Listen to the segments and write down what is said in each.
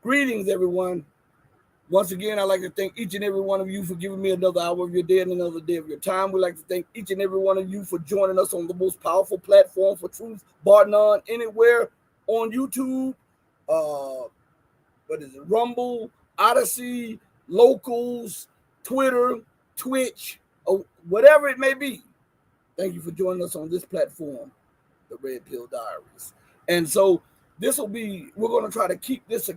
Greetings, everyone. Once again, I'd like to thank each and every one of you for giving me another hour of your day and another day of your time. We'd like to thank each and every one of you for joining us on the most powerful platform for truth, bar none, anywhere on YouTube. Uh, what is it? Rumble, Odyssey, Locals, Twitter, Twitch, or whatever it may be. Thank you for joining us on this platform, the Red Pill Diaries. And so we're going to try to keep this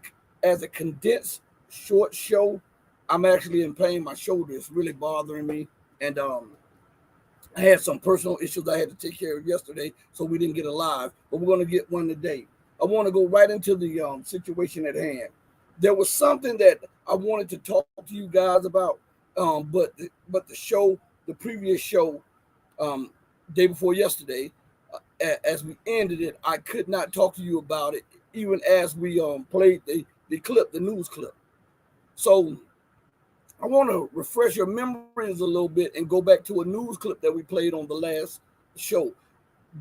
as a condensed short show. I'm actually in pain. My shoulder is really bothering me. And I had some personal issues I had to take care of yesterday, so we didn't get a live, but we're going to get one today. I want to go right into the situation at hand. There was something that I wanted to talk to you guys about, but the previous show, day before yesterday, as we ended it, I could not talk to you about it, even as we played the news clip. So I want to refresh your memories a little bit and go back to a news clip that we played on the last show.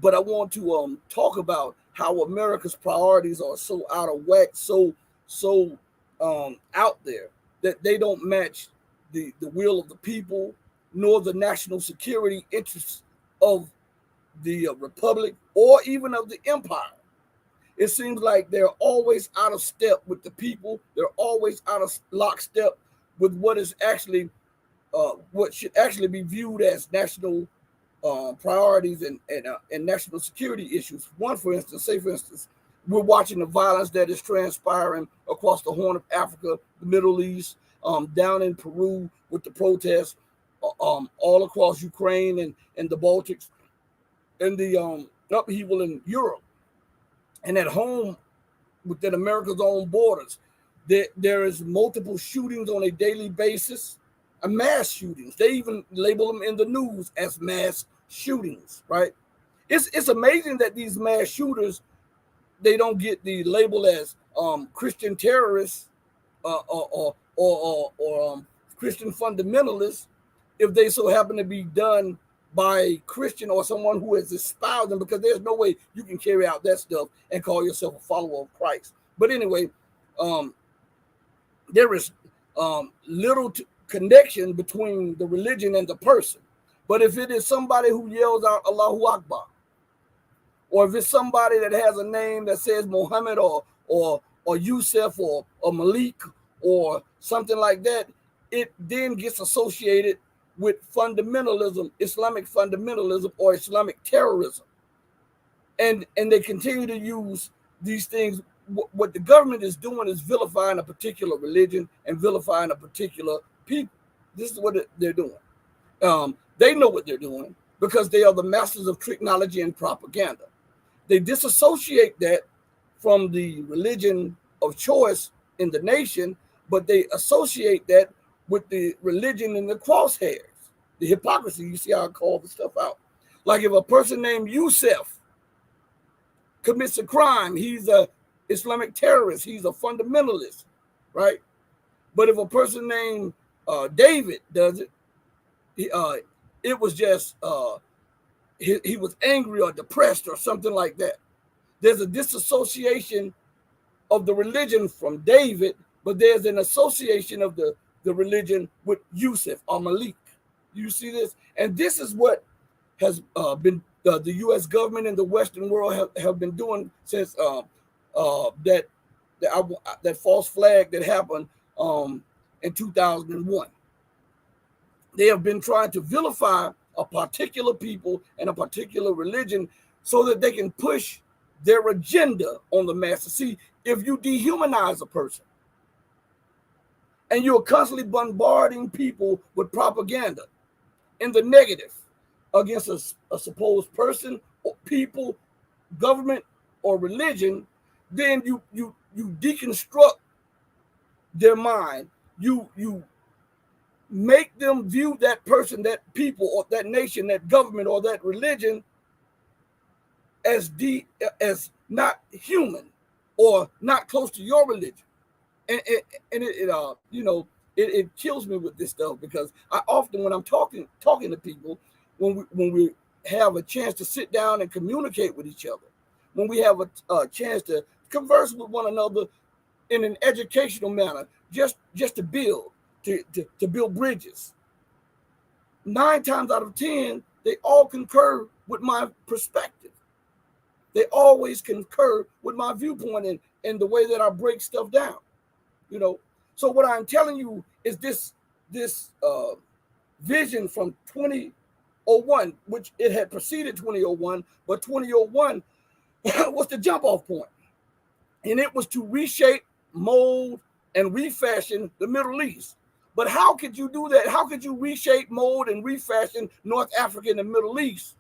But I want to talk about how America's priorities are so out of whack, so out there, that they don't match the will of the people, nor the national security interests of the republic or even of the empire. It seems like they're always out of step with the people. They're always out of lockstep with what is actually what should actually be viewed as national priorities and national security issues. For instance, we're watching the violence that is transpiring across the Horn of Africa, the Middle East, down in Peru with the protests, all across Ukraine and the Baltics, and the upheaval in Europe, and at home within America's own borders. There is multiple shootings on a daily basis, mass shootings. They even label them in the news as mass shootings, right? It's amazing that these mass shooters, they don't get the label as Christian terrorists or Christian fundamentalists if they so happen to be done by a Christian or someone who has espoused them, because there's no way you can carry out that stuff and call yourself a follower of Christ. But anyway, there is little connection between the religion and the person. But if it is somebody who yells out Allahu Akbar, or if it's somebody that has a name that says Muhammad or Yusuf or Malik or something like that, it then gets associated with fundamentalism, Islamic fundamentalism, or Islamic terrorism. And they continue to use these things. What the government is doing is vilifying a particular religion and vilifying a particular people. This is what they're doing. They know what they're doing because they are the masters of technology and propaganda. They disassociate that from the religion of choice in the nation, but they associate that with the religion in the crosshairs, the hypocrisy. You see how I call the stuff out. Like if a person named Yusuf commits a crime, he's a Islamic terrorist, he's a fundamentalist, right? But if a person named David does it, it was just he was angry or depressed or something like that. There's a disassociation of the religion from David, but there's an association of the religion with Yusuf or Malik. You see this? And this is what has been the U.S. government and the Western world have been doing since that false flag that happened in 2001. They have been trying to vilify a particular people and a particular religion so that they can push their agenda on the masses. See, if you dehumanize a person and you're constantly bombarding people with propaganda in the negative against a supposed person or people, government, or religion, then you deconstruct their mind. You make them view that person, that people, or that nation, that government, or that religion as not human or not close to your religion. And it kills me with this stuff, because I often, when I'm talking to people, when we have a chance to sit down and communicate with each other, when we have a chance to converse with one another, in an educational manner, just to build, to build bridges. 9 times out of 10, they all concur with my perspective. They always concur with my viewpoint and the way that I break stuff down. You know, so what I'm telling you is this vision from 2001, which it had preceded 2001, but 2001 was the jump off point. And it was to reshape, mold, and refashion the Middle East. But how could you do that? How could you reshape, mold, and refashion North Africa and the Middle East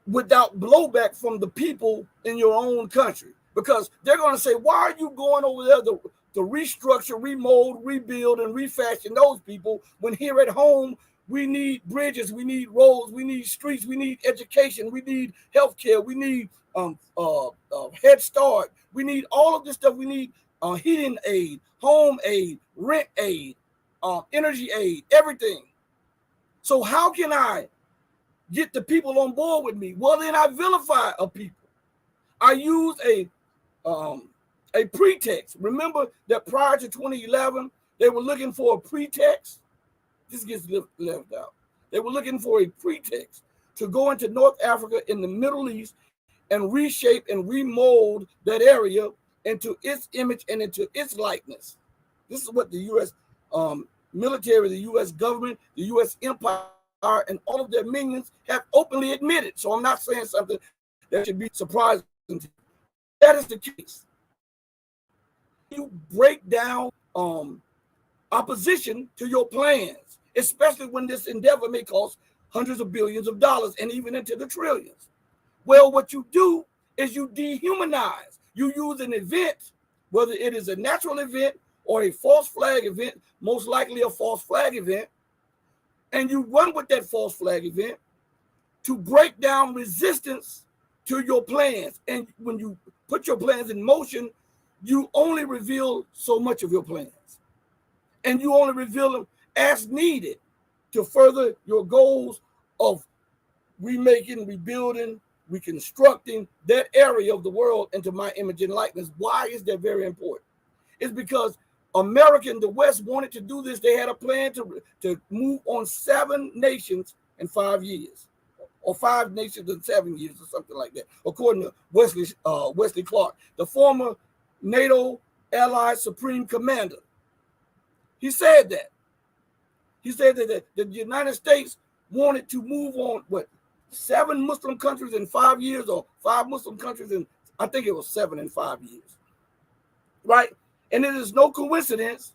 without blowback from the people in your own country? Because they're going to say, why are you going over there to restructure, remold, rebuild, and refashion those people when here at home we need bridges, we need roads, we need streets, we need education, we need healthcare, we need Head Start, we need all of this stuff. We need heating aid, home aid, rent aid, energy aid, everything. So how can I get the people on board with me? Well, then I vilify a people. I use a pretext. Remember that prior to 2011, they were looking for a pretext. This gets left out. They were looking for a pretext to go into North Africa in the Middle East and reshape and remold that area into its image and into its likeness. This is what the U.S. Military, the U.S. government, the U.S. empire, and all of their minions have openly admitted. So I'm not saying something that should be surprising to you. That is the case. You break down opposition to your plans, especially when this endeavor may cost hundreds of billions of dollars and even into the trillions. Well, what you do is you dehumanize. You use an event, whether it is a natural event or a false flag event, most likely a false flag event, and you run with that false flag event to break down resistance to your plans. And when you put your plans in motion, you only reveal so much of your plans. And you only reveal them as needed to further your goals of remaking, rebuilding, reconstructing that area of the world into my image and likeness. Why is that very important? It's because America and the West wanted to do this. They had a plan to move on 7 nations in 5 years, or 5 nations in 7 years, or something like that, according to Wesley Clark, the former NATO Allied Supreme Commander. He said that. He said that the United States wanted to move on, 7 Muslim countries in 5 years, or 5 Muslim countries in, I think it was 7 in 5 years, right? And it is no coincidence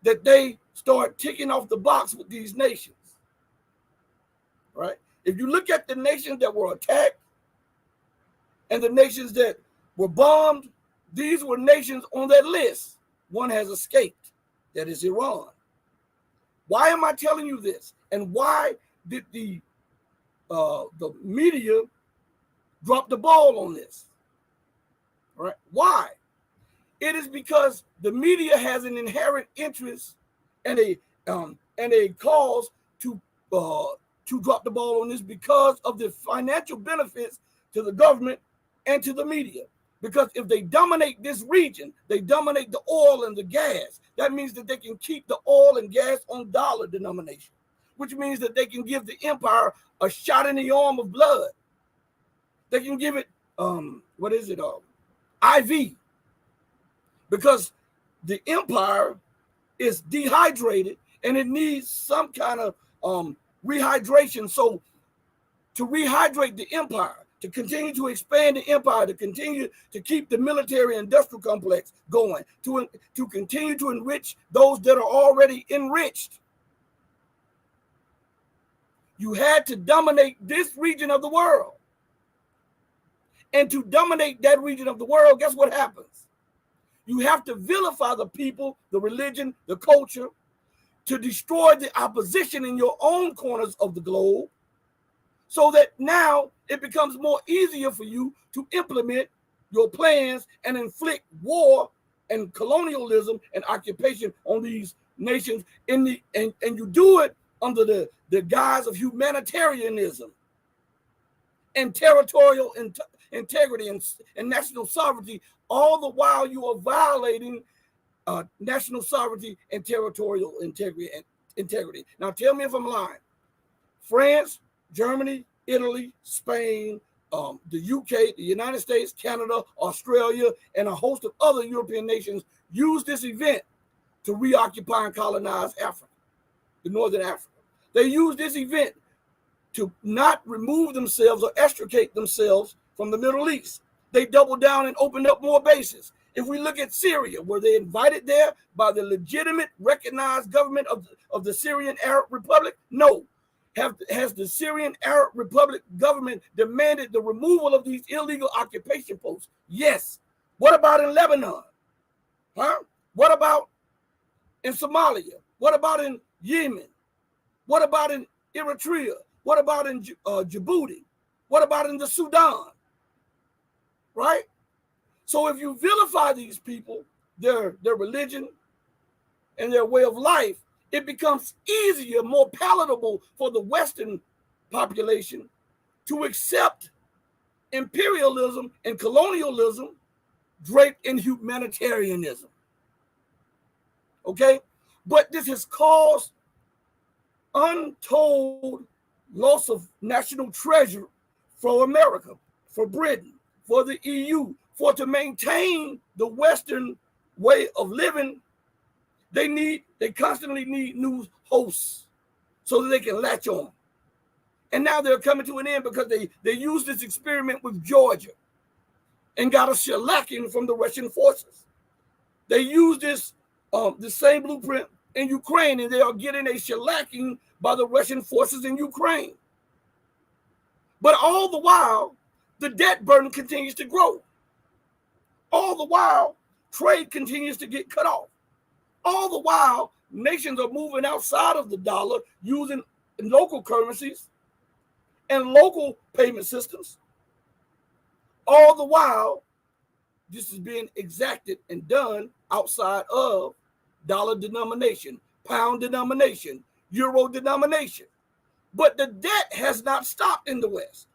that they start ticking off the box with these nations, right? If you look at the nations that were attacked and the nations that were bombed, these were nations on that list. One has escaped. That is Iran. Why am I telling you this? And why did the media drop the ball on this? Right? Why? It is because the media has an inherent interest and a cause to drop the ball on this because of the financial benefits to the government and to the media. Because if they dominate this region, they dominate the oil and the gas. That means that they can keep the oil and gas on dollar denomination, which means that they can give the empire a shot in the arm of blood. They can give it, IV. Because the empire is dehydrated and it needs some kind of rehydration. So to rehydrate the empire, to continue to expand the empire, to continue to keep the military industrial complex going, to continue to enrich those that are already enriched, you had to dominate this region of the world. And to dominate that region of the world, guess what happens? You have to vilify the people, the religion, the culture, to destroy the opposition in your own corners of the globe, so that now it becomes more easier for you to implement your plans and inflict war and colonialism and occupation on these nations and you do it under the guise of humanitarianism and territorial integrity and national sovereignty, all the while you are violating national sovereignty and territorial integrity. Now tell me if I'm lying. France, Germany, Italy, Spain, the UK, the United States, Canada, Australia, and a host of other European nations use this event to reoccupy and colonize Africa, the Northern Africa. They use this event to not remove themselves or extricate themselves from the Middle East. They doubled down and opened up more bases. If we look at Syria, were they invited there by the legitimate, recognized government of the Syrian Arab Republic? No. Has the Syrian Arab Republic government demanded the removal of these illegal occupation posts? Yes. What about in Lebanon? What about in Somalia? What about in Yemen? What about in Eritrea? What about in Djibouti? What about in the Sudan? Right? So if you vilify these people, their religion and their way of life, it becomes easier, more palatable for the Western population to accept imperialism and colonialism draped in humanitarianism. Okay? But this has caused untold loss of national treasure for America, for Britain, for the EU, for to maintain the Western way of living. They constantly need new hosts so that they can latch on. And now they're coming to an end because they used this experiment with Georgia and got a shellacking from the Russian forces. They used this the same blueprint in Ukraine, and they are getting a shellacking by the Russian forces in Ukraine. But all the while, the debt burden continues to grow. All the while, trade continues to get cut off. All the while, nations are moving outside of the dollar using local currencies and local payment systems. All the while, this is being exacted and done outside of dollar denomination, pound denomination, euro denomination. But the debt has not stopped in the West.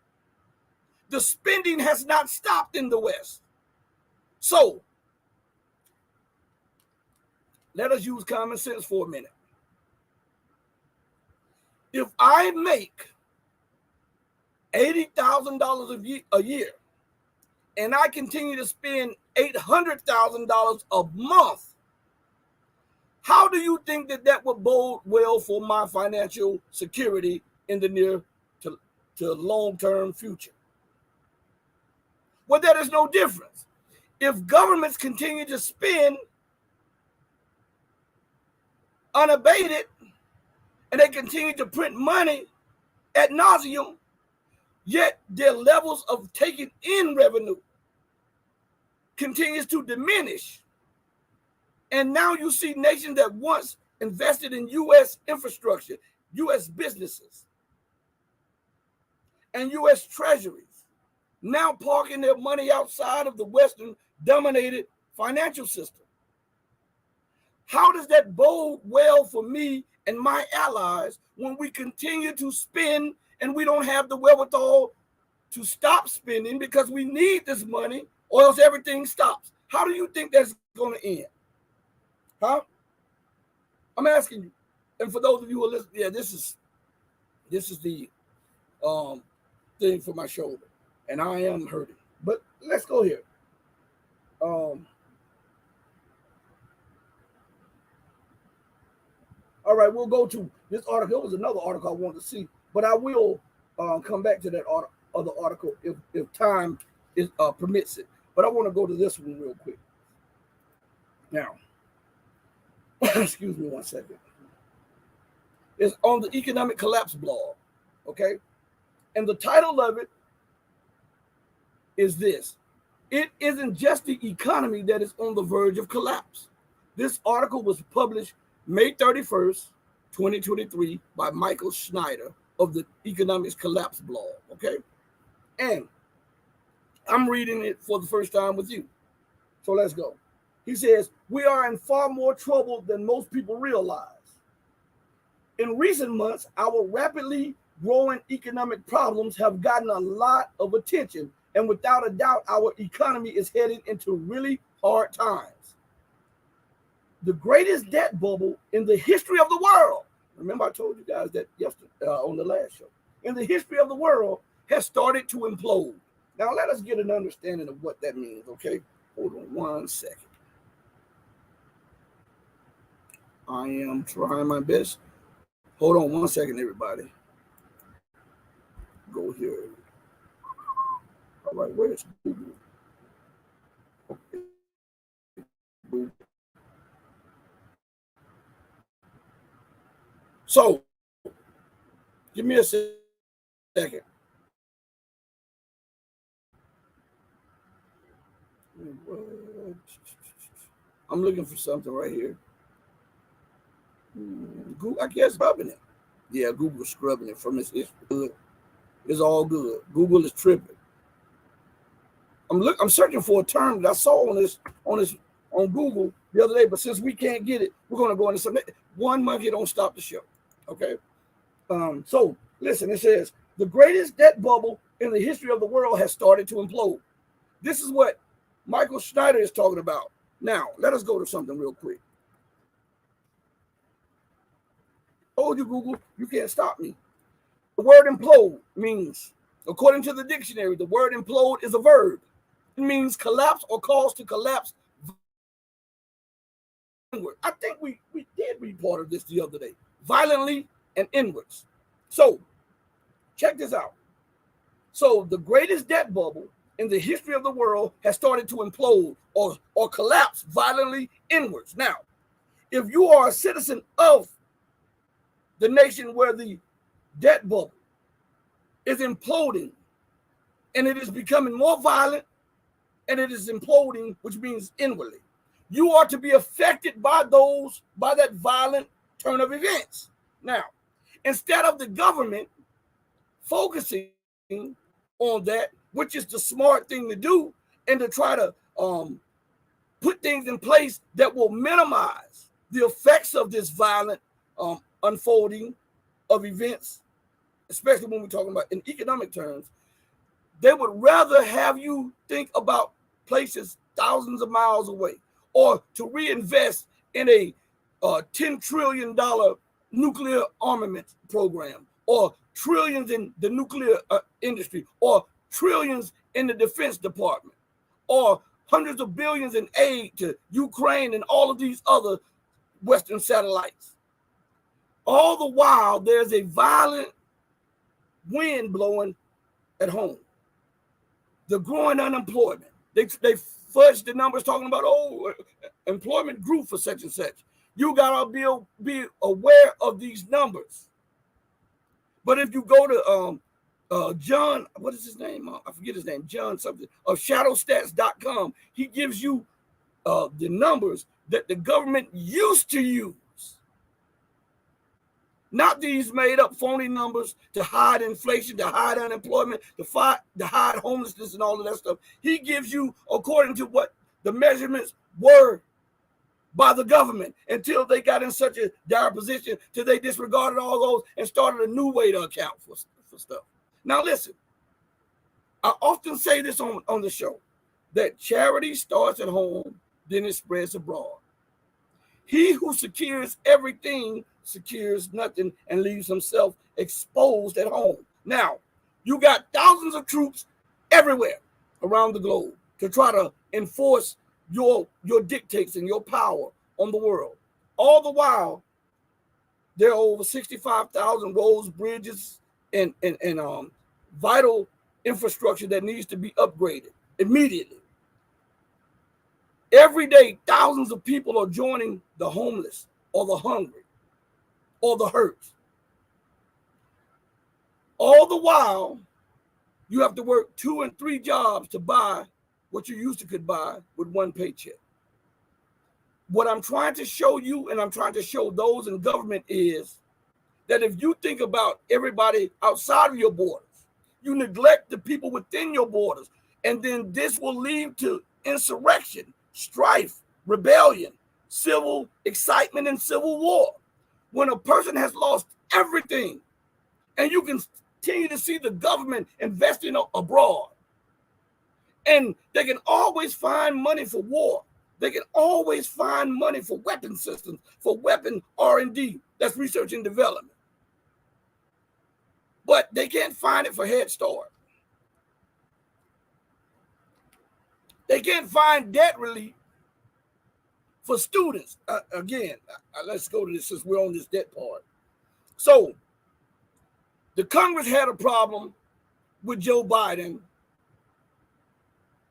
The spending has not stopped in the West. So, let us use common sense for a minute. If I make $80,000 a year and I continue to spend $800,000 a month, how do you think that would bode well for my financial security in the near to long-term future? Well, there is no difference. If governments continue to spend unabated and they continue to print money ad nauseum, yet their levels of taking in revenue continues to diminish. And now you see nations that once invested in U.S. infrastructure, U.S. businesses, and U.S. treasuries, now parking their money outside of the Western-dominated financial system. How does that bode well for me and my allies when we continue to spend and we don't have the wherewithal to stop spending because we need this money or else everything stops? How do you think that's going to end? Huh? I'm asking you. And for those of you who are listening, yeah, this is the thing for my shoulder. And I am hurting. But let's go here. All right, we'll go to this article. It was another article I wanted to see, but I will come back to that other article if time permits it. But I want to go to this one real quick. Now, excuse me one second. It's on the Economic Collapse blog, okay? And the title of it is this: it isn't just the economy that is on the verge of collapse. This article was published May 31st, 2023 by Michael Schneider of the Economics Collapse blog, okay? And I'm reading it for the first time with you. So let's go. He says, we are in far more trouble than most people realize. In recent months, our rapidly growing economic problems have gotten a lot of attention And without a doubt, our economy is heading into really hard times. The greatest debt bubble in the history of the world. Remember, I told you guys that yesterday on the last show. In the history of the world has started to implode. Now, let us get an understanding of what that means, okay? Hold on one second. I am trying my best. Hold on one second, everybody. Go here. All right, where's Google? Okay. Google. So, give me a second. I'm looking for something right here. Google, I guess scrubbing it. Yeah, Google's scrubbing it from its history. It's all good. Google is tripping. I'm searching for a term that I saw on Google the other day, but since we can't get it, we're gonna go into some. One monkey don't stop the show. Okay. So listen, it says the greatest debt bubble in the history of the world has started to implode. This is what Michael Schneider is talking about. Now, let us go to something real quick. Told you, Google, you can't stop me. The word implode means, according to the dictionary, the word implode is a verb. It means collapse or cause to collapse. I think we did read part of this the other day. Violently and inwards. So, check this out. So, the greatest debt bubble in the history of the world has started to implode or collapse violently inwards. Now, if you are a citizen of the nation where the debt bubble is imploding and it is becoming more violent and it is imploding, which means inwardly, you are to be affected by that violent turn of events. Now, instead of the government focusing on that, which is the smart thing to do, and to try to put things in place that will minimize the effects of this violent unfolding of events, especially when we're talking about in economic terms, they would rather have you think about places thousands of miles away, or to reinvest in a $10 trillion nuclear armament program, or trillions in the nuclear industry, or trillions in the Defense Department, or hundreds of billions in aid to Ukraine and all of these other Western satellites. All the while, there's a violent wind blowing at home. The growing unemployment. They fudged the numbers talking about, employment grew for such and such. You got to be aware of these numbers. But if you go to John, what is his name? I forget his name, John something, of shadowstats.com, he gives you the numbers that the government used to use. Not these made up phony numbers to hide inflation, to hide unemployment, to hide homelessness and all of that stuff. He gives you according to what the measurements were by the government until they got in such a dire position till they disregarded all those and started a new way to account for stuff. Now listen, I often say this on the show, that charity starts at home, then it spreads abroad. He who secures everything secures nothing and leaves himself exposed at home. Now, you got thousands of troops everywhere around the globe to try to enforce your dictates and your power on the world. All the while, there are over 65,000 roads, bridges, and vital infrastructure that needs to be upgraded immediately. Every day, thousands of people are joining the homeless or the hungry or the hurt. All the while, you have to work 2 and 3 jobs to buy what you used to could buy with one paycheck. What I'm trying to show you, and I'm trying to show those in government, is that if you think about everybody outside of your borders, you neglect the people within your borders, and then this will lead to insurrection, strife, rebellion, civil excitement, and civil war. When a person has lost everything, and you can continue to see the government investing abroad, And they can always find money for war. They can always find money for weapon systems, for weapon R&D. That's research and development. But they can't find it for Head Start. They can't find debt relief for students. Again, let's go to this since we're on this debt part. So the Congress had a problem with Joe Biden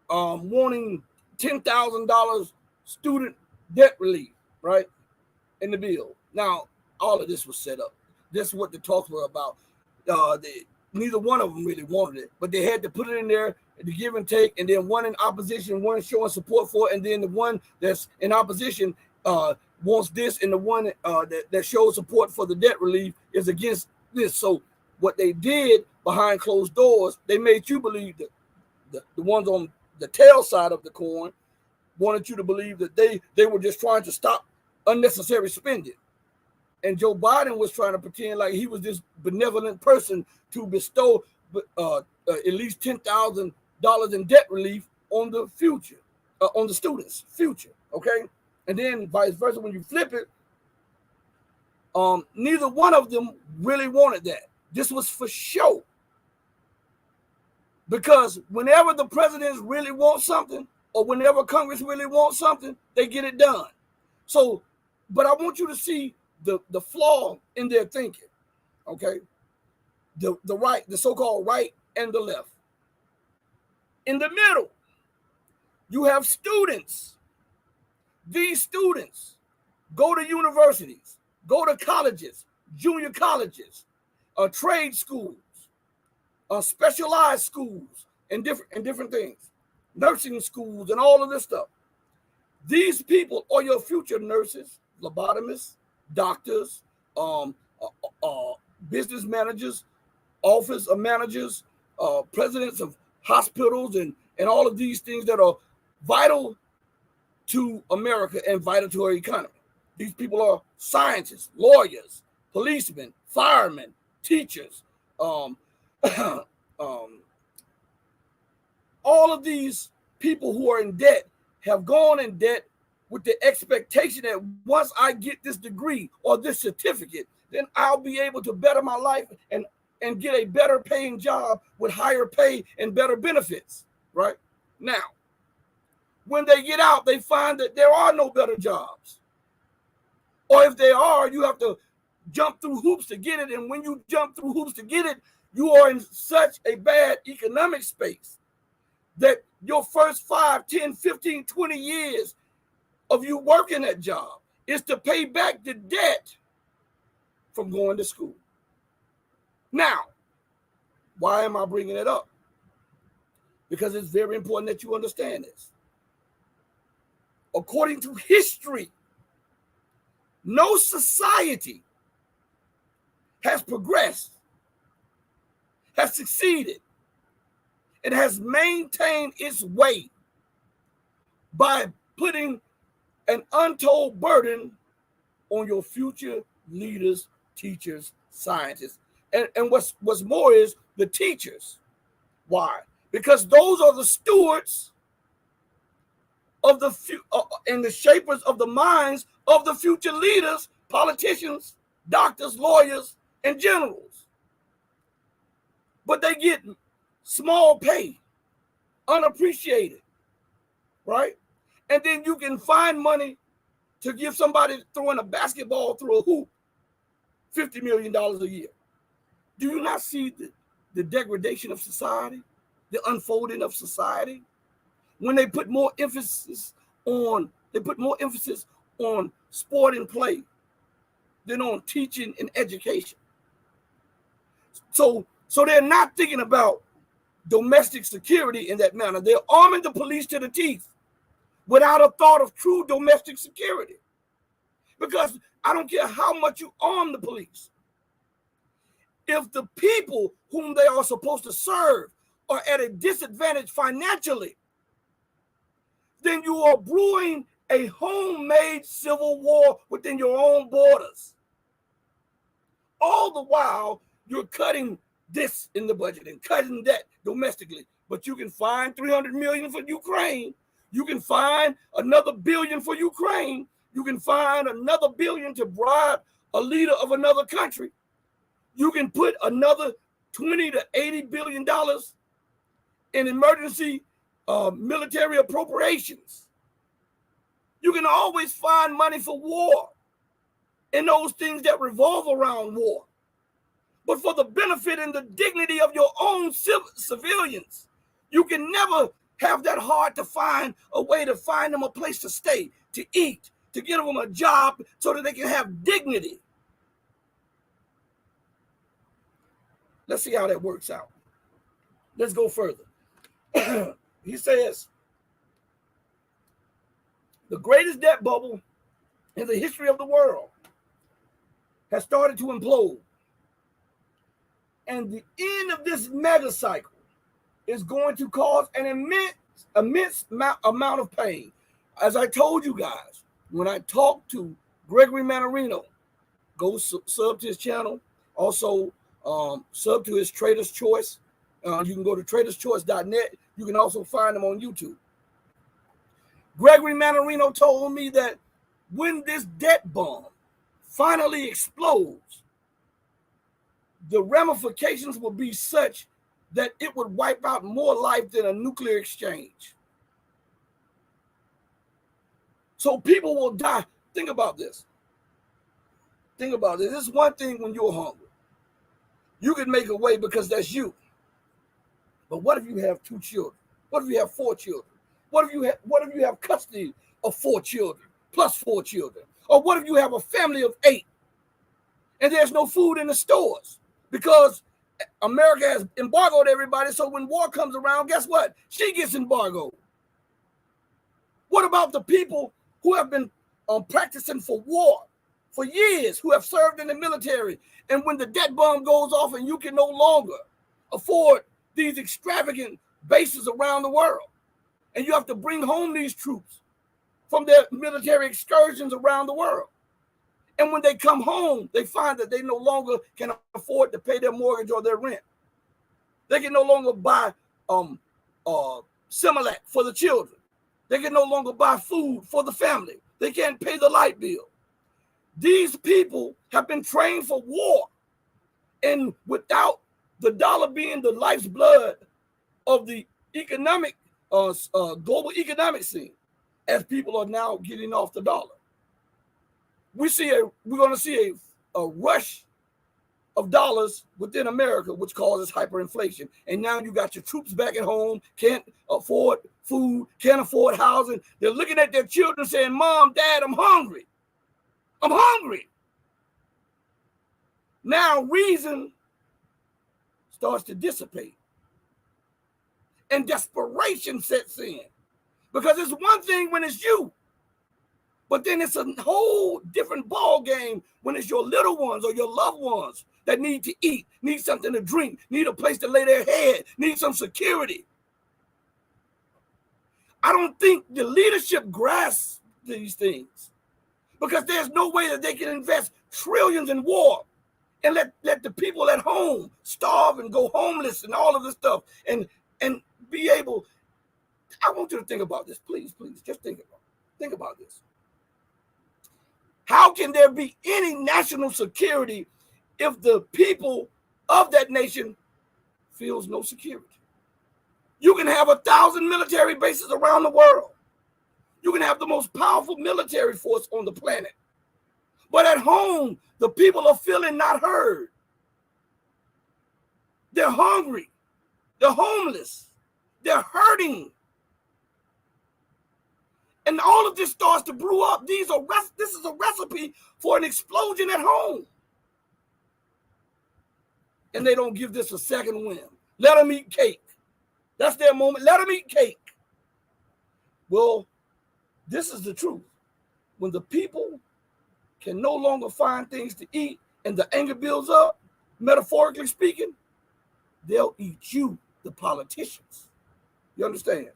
wanting $10,000 student debt relief, right, in the bill. Now, all of this was set up. This is what the talks were about. Neither one of them really wanted it, but they had to put it in there, the give and take, and then one in opposition, one showing support for it, and then the one that's in opposition wants this, and the one that shows support for the debt relief is against this. So what they did behind closed doors, they made you believe that the ones on the tail side of the coin wanted you to believe that they were just trying to stop unnecessary spending. And Joe Biden was trying to pretend like he was this benevolent person to bestow at least $10,000 in debt relief on the future, on the students' future, okay? And then vice versa, when you flip it, neither one of them really wanted that. This was for show. Because whenever the presidents really want something, or whenever Congress really wants something, they get it done. So, but I want you to see the flaw in their thinking, okay? The right, the so-called right and the left. In the middle, you have students. These students go to universities, go to colleges, junior colleges, trade schools, specialized schools, and different things, nursing schools, and all of this stuff. These people are your future nurses, lobotomists, doctors, business managers, office managers, presidents of hospitals, and all of these things that are vital to America and vital to our economy. These people are scientists, lawyers, policemen, firemen, teachers. All of these people who are in debt have gone in debt with the expectation that once I get this degree or this certificate, then I'll be able to better my life and get a better paying job with higher pay and better benefits, right? Now, when they get out, they find that there are no better jobs. Or if they are, you have to jump through hoops to get it. And when you jump through hoops to get it, you are in such a bad economic space that your first 5, 10, 15, 20 years of you working that job is to pay back the debt from going to school. Now, why am I bringing it up? Because it's very important that you understand this. According to history, no society has progressed, has succeeded, and has maintained its way by putting an untold burden on your future leaders, teachers, scientists. And what's more is the teachers. Why? Because those are the stewards of the and the shapers of the minds of the future leaders, politicians, doctors, lawyers, and generals. But they get small pay, unappreciated, right? And then you can find money to give somebody throwing a basketball through a hoop $50 million a year. Do you not see the degradation of society, the unfolding of society? When they put more emphasis on sport and play than on teaching and education. So they're not thinking about domestic security in that manner. They're arming the police to the teeth without a thought of true domestic security. Because I don't care how much you arm the police. If the people whom they are supposed to serve are at a disadvantage financially, then you are brewing a homemade civil war within your own borders. All the while, you're cutting this in the budget and cutting that domestically. But you can find 300 million for Ukraine. You can find another billion for Ukraine. You can find another billion to bribe a leader of another country. You can put another 20 to 80 billion dollars in emergency military appropriations. You can always find money for war and those things that revolve around war. But for the benefit and the dignity of your own civilians, you can never have that hard to find a way to find them a place to stay, to eat, to give them a job so that they can have dignity. Let's see how that works out. Let's go further. He says, the greatest debt bubble in the history of the world has started to implode. And the end of this mega cycle is going to cause an immense amount of pain. As I told you guys, when I talked to Gregory Manorino, go sub to his channel. Also, sub to his Trader's Choice. You can go to traderschoice.net. You can also find him on YouTube. Gregory Manorino told me that when this debt bomb finally explodes, the ramifications will be such that it would wipe out more life than a nuclear exchange. So people will die. Think about this. Think about this. It's one thing when you're hungry. You can make a way because that's you. But what if you have 2 children? What if you have 4 children? What if you have custody of 4 children plus 4 children? Or what if you have a family of 8 and there's no food in the stores because America has embargoed everybody, so when war comes around, guess what? She gets embargoed. What about the people who have been practicing for war for years, who have served in the military, and when the debt bomb goes off and you can no longer afford these extravagant bases around the world, and you have to bring home these troops from their military excursions around the world. And when they come home, they find that they no longer can afford to pay their mortgage or their rent. They can no longer buy Similac for the children. They can no longer buy food for the family. They can't pay the light bill. These people have been trained for war. And without the dollar being the life's blood of the economic, global economic scene, as people are now getting off the dollar, we're going to see a rush of dollars within America, which causes hyperinflation. And now you got your troops back at home, can't afford food, can't afford housing. They're looking at their children saying, Mom, Dad, I'm hungry. I'm hungry. Now reason starts to dissipate. And desperation sets in. Because it's one thing when it's you. But then it's a whole different ball game when it's your little ones or your loved ones that need to eat, need something to drink, need a place to lay their head, need some security. I don't think the leadership grasps these things because there's no way that they can invest trillions in war and let the people at home starve and go homeless and all of this stuff and be able. I want you to think about this, please, just think about this. How can there be any national security if the people of that nation feels no security? You can have 1,000 military bases around the world. You can have the most powerful military force on the planet. But at home, the people are feeling not heard. They're hungry. They're homeless. They're hurting. And all of this starts to brew up. This is a recipe for an explosion at home. And they don't give this a second whim. Let them eat cake. That's their moment. Let them eat cake. Well, this is the truth. When the people can no longer find things to eat and the anger builds up, metaphorically speaking, they'll eat you, the politicians. You understand?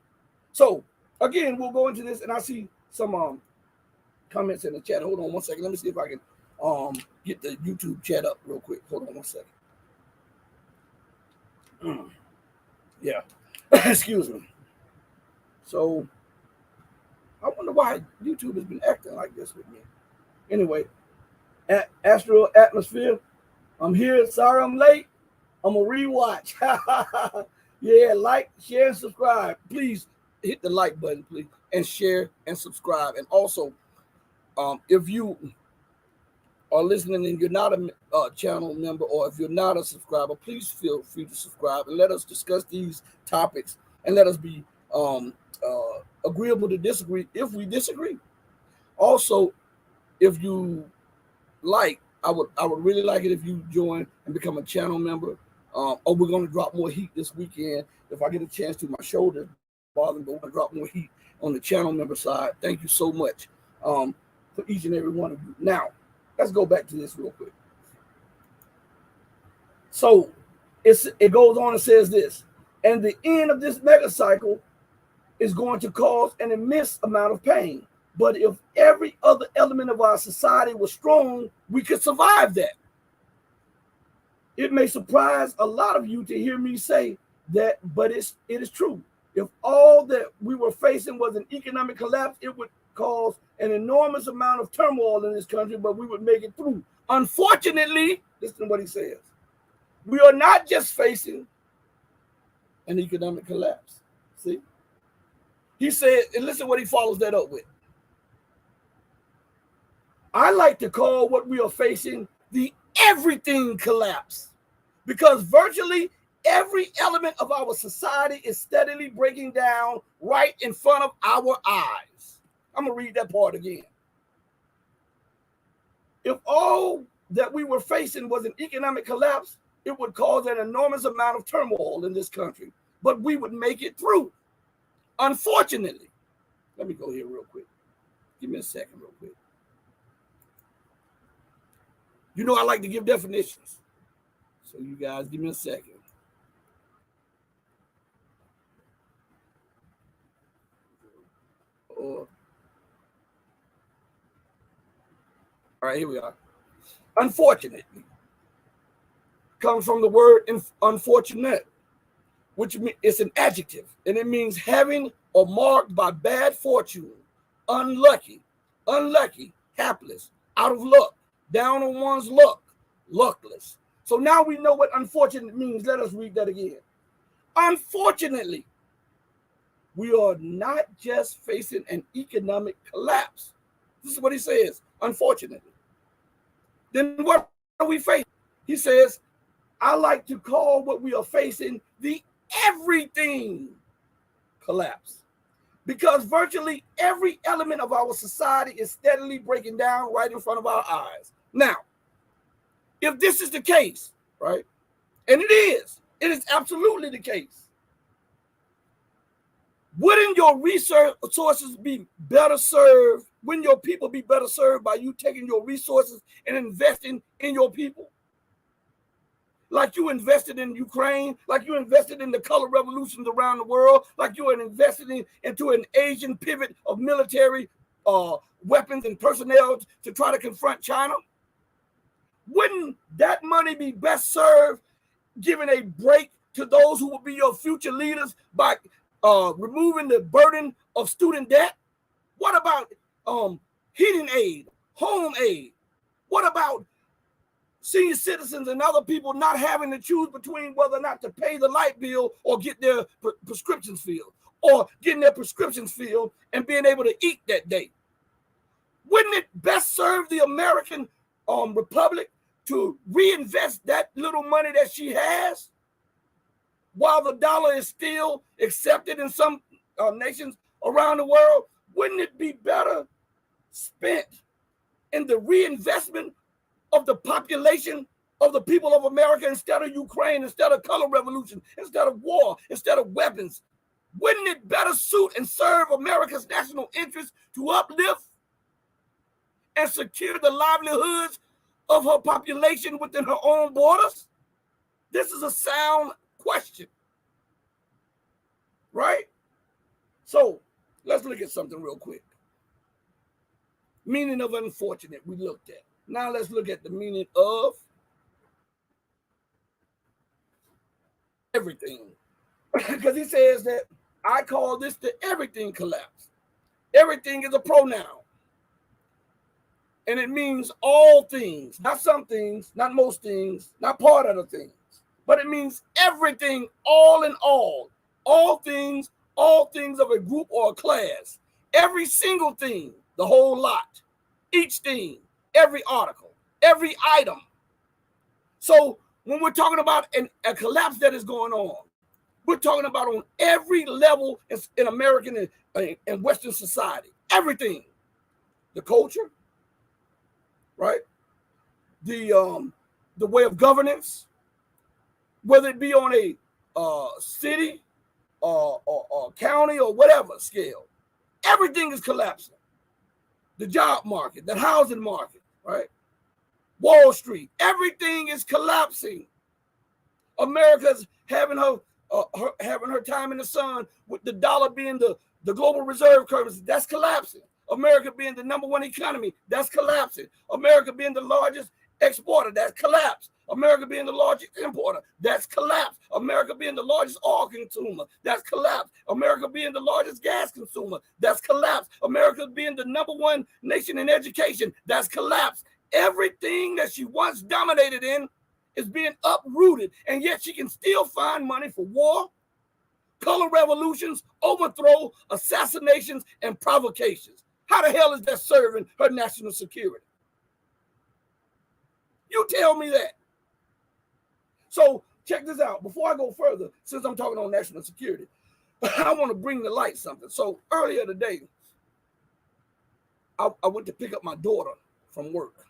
So, again, we'll go into this, and I see some comments in the chat. Hold on one second. Let me see if I can get the YouTube chat up real quick. Hold on one second. Yeah. Excuse me. So I wonder why YouTube has been acting like this with me. Anyway, Astral Atmosphere, I'm here. Sorry I'm late. I'm going to rewatch. Yeah, like, share, and subscribe. Please hit the like button, please, and share and subscribe. And also, if you are listening and you're not a channel member, or if you're not a subscriber, please feel free to subscribe and let us discuss these topics, and let us be agreeable to disagree if we disagree. Also, if you like, I would really like it if you join and become a channel member. Or we're going to drop more heat this weekend. If I get a chance to, my shoulder bothering, but we're going to drop more heat on the channel member side. Thank you so much for each and every one of you. Now, let's go back to this real quick. So it goes on and says this, and the end of this mega cycle is going to cause an immense amount of pain. But if every other element of our society was strong, we could survive that. It may surprise a lot of you to hear me say that, but it is true. If all that we were facing was an economic collapse, it would cause an enormous amount of turmoil in this country, but we would make it through. Unfortunately, listen to what he says. We are not just facing an economic collapse. See? He said, and listen what he follows that up with. I like to call what we are facing the everything collapse, because virtually every element of our society is steadily breaking down right in front of our eyes. I'm going to read that part again. If all that we were facing was an economic collapse, it would cause an enormous amount of turmoil in this country, but we would make it through. Unfortunately, let me go here real quick. Give me a second real quick. You know I like to give definitions. So you guys give me a second. All right, here we are. Unfortunately comes from the word unfortunate, which is an adjective, and it means having or marked by bad fortune, unlucky, hapless, out of luck, down on one's luck, luckless. So now we know what unfortunate means. Let us read that again. Unfortunately, we are not just facing an economic collapse. This is what he says, unfortunately. Then what are we facing? He says, I like to call what we are facing the everything collapse, because virtually every element of our society is steadily breaking down right in front of our eyes. Now, if this is the case, right, and it is absolutely the case, wouldn't your resources be better served? Wouldn't your people be better served by you taking your resources and investing in your people? Like you invested in Ukraine, like you invested in the color revolutions around the world, like you are invested into an Asian pivot of military weapons and personnel to try to confront China. Wouldn't that money be best served giving a break to those who will be your future leaders by removing the burden of student debt? What about heating aid, home aid? What about senior citizens and other people not having to choose between whether or not to pay the light bill or get their prescriptions filled, or getting their prescriptions filled and being able to eat that day? Wouldn't it best serve the American Republic to reinvest that little money that she has while the dollar is still accepted in some nations around the world? Wouldn't it be better spent in the reinvestment of the population of the people of America, instead of Ukraine, instead of color revolution, instead of war, instead of weapons? Wouldn't it better suit and serve America's national interest to uplift and secure the livelihoods of her population within her own borders? This is a sound question, right? So let's look at something real quick. Meaning of unfortunate we looked at. Now let's look at the meaning of everything. because he says that I call this the everything collapse. Everything is a pronoun. And it means all things, not some things, not most things, not part of the things, but it means everything, all in all things of a group or a class, every single thing, the whole lot, each thing, every article, every item. So when we're talking about a collapse that is going on, we're talking about on every level in American and Western society, everything, the culture, right? The way of governance, whether it be on a city or county or whatever scale, everything is collapsing. The job market, the housing market, right? Wall Street, everything is collapsing. America's having her time in the sun with the dollar being the global reserve currency. That's collapsing. America being the #1 economy, that's collapsing. America being the largest exporter, that's collapsed. America being the largest importer, that's collapsed. America being the largest oil consumer, that's collapsed. America being the largest gas consumer, that's collapsed. America being the #1 nation in education, that's collapsed. Everything that she once dominated in is being uprooted, and yet she can still find money for war, color revolutions, overthrow, assassinations, and provocations. How the hell is that serving her national security? You tell me that. So check this out. Before I go further, since I'm talking on national security, I want to bring to light something. So earlier today, I went to pick up my daughter from work.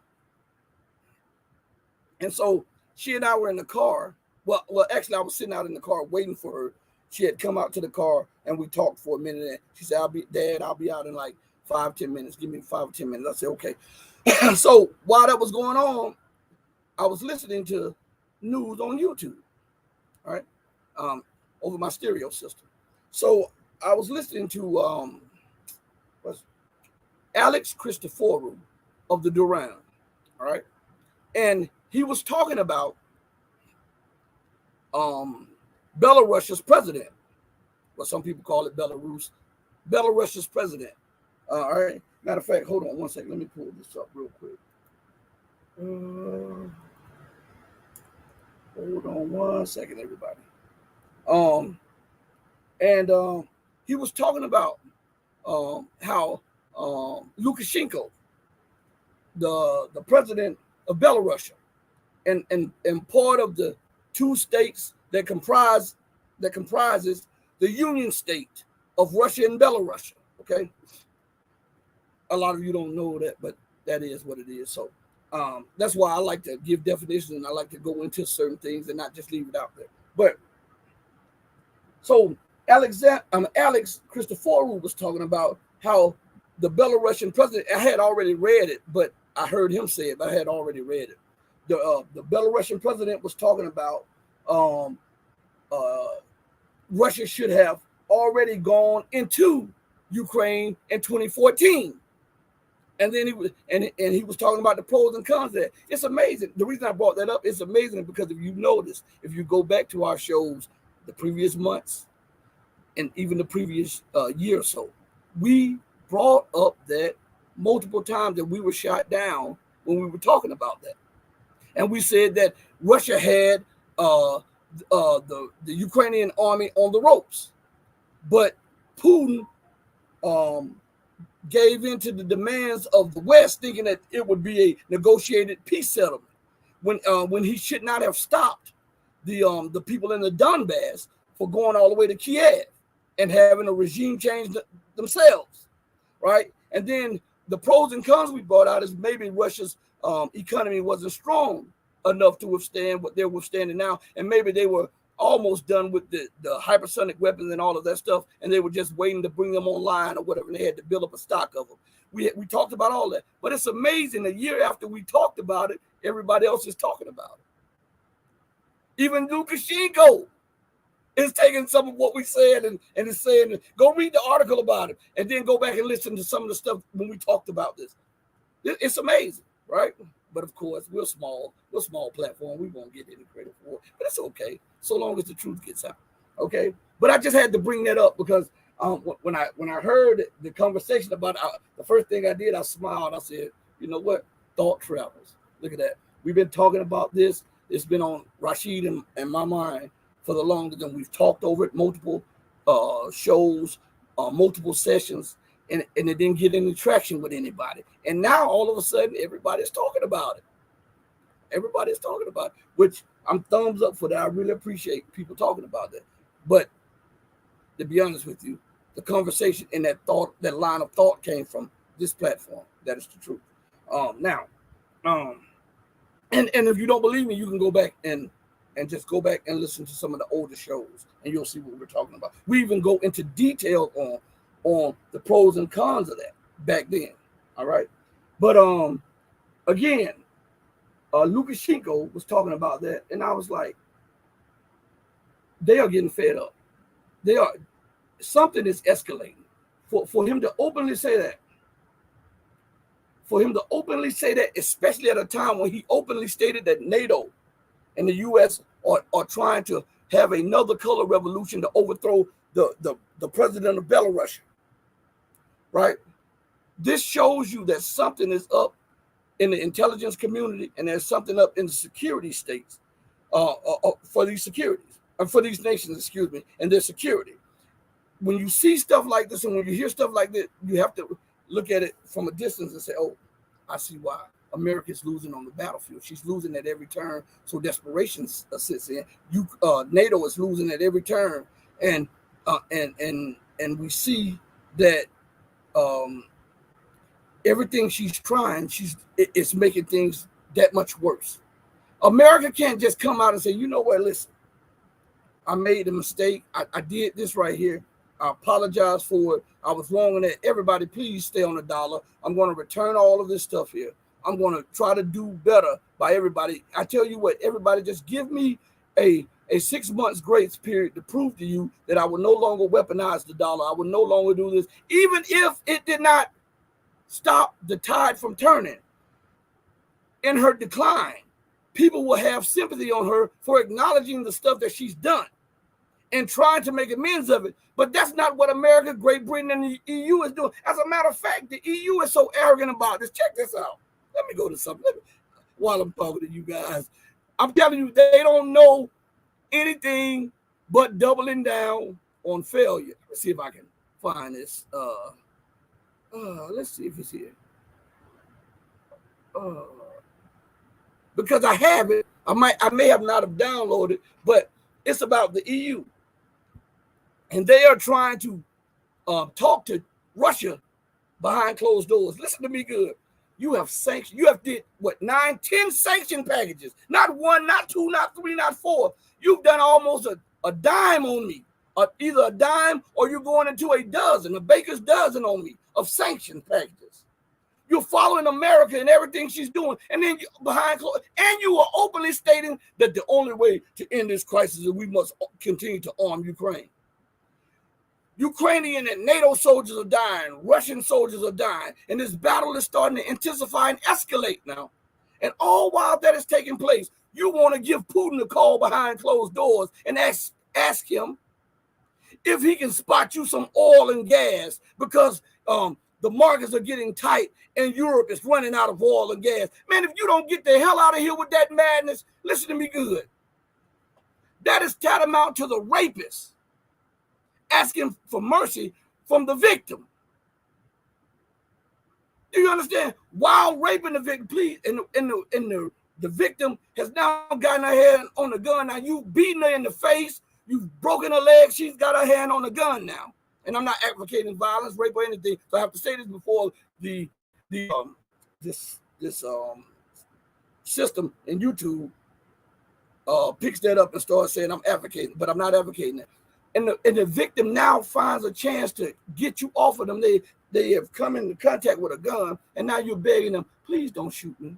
And so she and I were in the car. Well, actually, I was sitting out in the car waiting for her. She had come out to the car and we talked for a minute. And she said, Dad, I'll be out in like 5-10 minutes. Give me 5 or 10 minutes. I said, okay. So while that was going on, I was listening to news on YouTube, all right, over my stereo system. So I was listening to Alex Christoforou of the Duran, all right, and he was talking about Belarus's president. Well, some people call it Belarus's president. All right. Matter of fact, hold on one second. Let me pull this up real quick. Hold on one second, everybody. He was talking about how Lukashenko, the president of Belarus, and part of the two states that comprises the union state of Russia and Belarus. Okay, a lot of you don't know that, but that is what it is. So that's why I like to give definitions and I like to go into certain things and not just leave it out there. But so Alex Christoforou was talking about how the Belarusian president, I had already read it, but I heard him say it, but I had already read it. The Belarusian president was talking about Russia should have already gone into Ukraine in 2014. And then he was talking about the pros and cons of that. It's amazing. The reason I brought that up, it's amazing because if you notice, if you go back to our shows the previous months and even the previous year or so, we brought up that multiple times that we were shot down when we were talking about that. And we said that Russia had the Ukrainian army on the ropes, but Putin gave in to the demands of the West, thinking that it would be a negotiated peace settlement, when he should not have stopped the people in the Donbass for going all the way to Kiev and having a regime change themselves, right? And then the pros and cons we brought out is maybe Russia's economy wasn't strong enough to withstand what they're withstanding now, and maybe they were almost done with the hypersonic weapons and all of that stuff, and they were just waiting to bring them online or whatever, and they had to build up a stock of them. We talked about all that, but it's amazing, a year after we talked about it, everybody else is talking about it. Even Lukashenko is taking some of what we said and is saying, go read the article about it, and then go back and listen to some of the stuff when we talked about this. It's amazing, right? But of course, we're small platform. We won't get any credit for it, but it's okay so long as the truth gets out. Okay, but I just had to bring that up because when I heard the conversation about it, the first thing I did, I smiled. I said, you know what? Thought travels. Look at that. We've been talking about this. It's been on Rashid and my mind for the longest, and we've talked over it multiple shows, multiple sessions, and it didn't get any traction with anybody. And now all of a sudden, everybody's talking about it. Everybody's talking about it, which I'm thumbs up for that. I really appreciate people talking about that. But to be honest with you, the conversation and that thought, that line of thought came from this platform. That is the truth. Now, and if you don't believe me, you can go back and just go back and listen to some of the older shows, and you'll see what we're talking about. We even go into detail on the pros and cons of that back then. All right, but again, Lukashenko was talking about that, and I was like, they are getting fed up. They are, something is escalating. For him to openly say that, especially at a time when he openly stated that NATO and the U.S. are trying to have another color revolution to overthrow the president of Belarus, right? This shows you that something is up in the intelligence community, and there's something up in the security states for these securities, for these nations, excuse me, and their security. When you see stuff like this and when you hear stuff like this, you have to look at it from a distance and say, oh, I see why America's losing on the battlefield. She's losing at every turn, so desperation sits in. NATO is losing at every turn, and we see that everything she's trying, it's making things that much worse. America can't just come out and say, you know what, listen, I made a mistake. I did this right here. I apologize for it. I was wrong in that. Everybody, please stay on the dollar. I'm going to return all of this stuff here. I'm going to try to do better by everybody. I tell you what, everybody, just give me a 6 months grace period to prove to you that I will no longer weaponize the dollar. I will no longer do this, even if it did not stop the tide from turning in her decline. People will have sympathy on her for acknowledging the stuff that she's done and trying to make amends of it. But that's not what America, Great Britain, and the EU is doing. As a matter of fact, the EU is so arrogant about this. Check this out. Let me go to something while I'm talking to you guys. I'm telling you, they don't know anything but doubling down on failure. Let's see if I can find this. Let's see if it's here. Because I have it. I may have not have downloaded, but it's about the EU. And they are trying to talk to Russia behind closed doors. Listen to me good. You have sanctioned. You have did what, 9, 10 sanction packages. Not 1, not 2, not 3, not 4. You've done almost a dime on me. Either a dime or you're going into a baker's dozen on me of sanction packages. You're following America and everything she's doing, and then behind closed, and you are openly stating that the only way to end this crisis is we must continue to arm Ukraine. Ukrainian and NATO soldiers are dying. Russian soldiers are dying. And this battle is starting to intensify and escalate now. And all while that is taking place, you want to give Putin a call behind closed doors and ask him if he can spot you some oil and gas, because the markets are getting tight and Europe is running out of oil and gas. Man, if you don't get the hell out of here with that madness, listen to me good. That is tantamount to the rapist asking for mercy from the victim. Do you understand? While raping the victim, please, and the victim has now gotten her hand on the gun. Now you beating her in the face, you've broken her leg, she's got her hand on the gun now. And I'm not advocating violence, rape, or anything. So I have to say this before this system in YouTube picks that up and starts saying I'm advocating, but I'm not advocating it. And the victim now finds a chance to get you off of them. They have come into contact with a gun, and now you're begging them, please don't shoot me.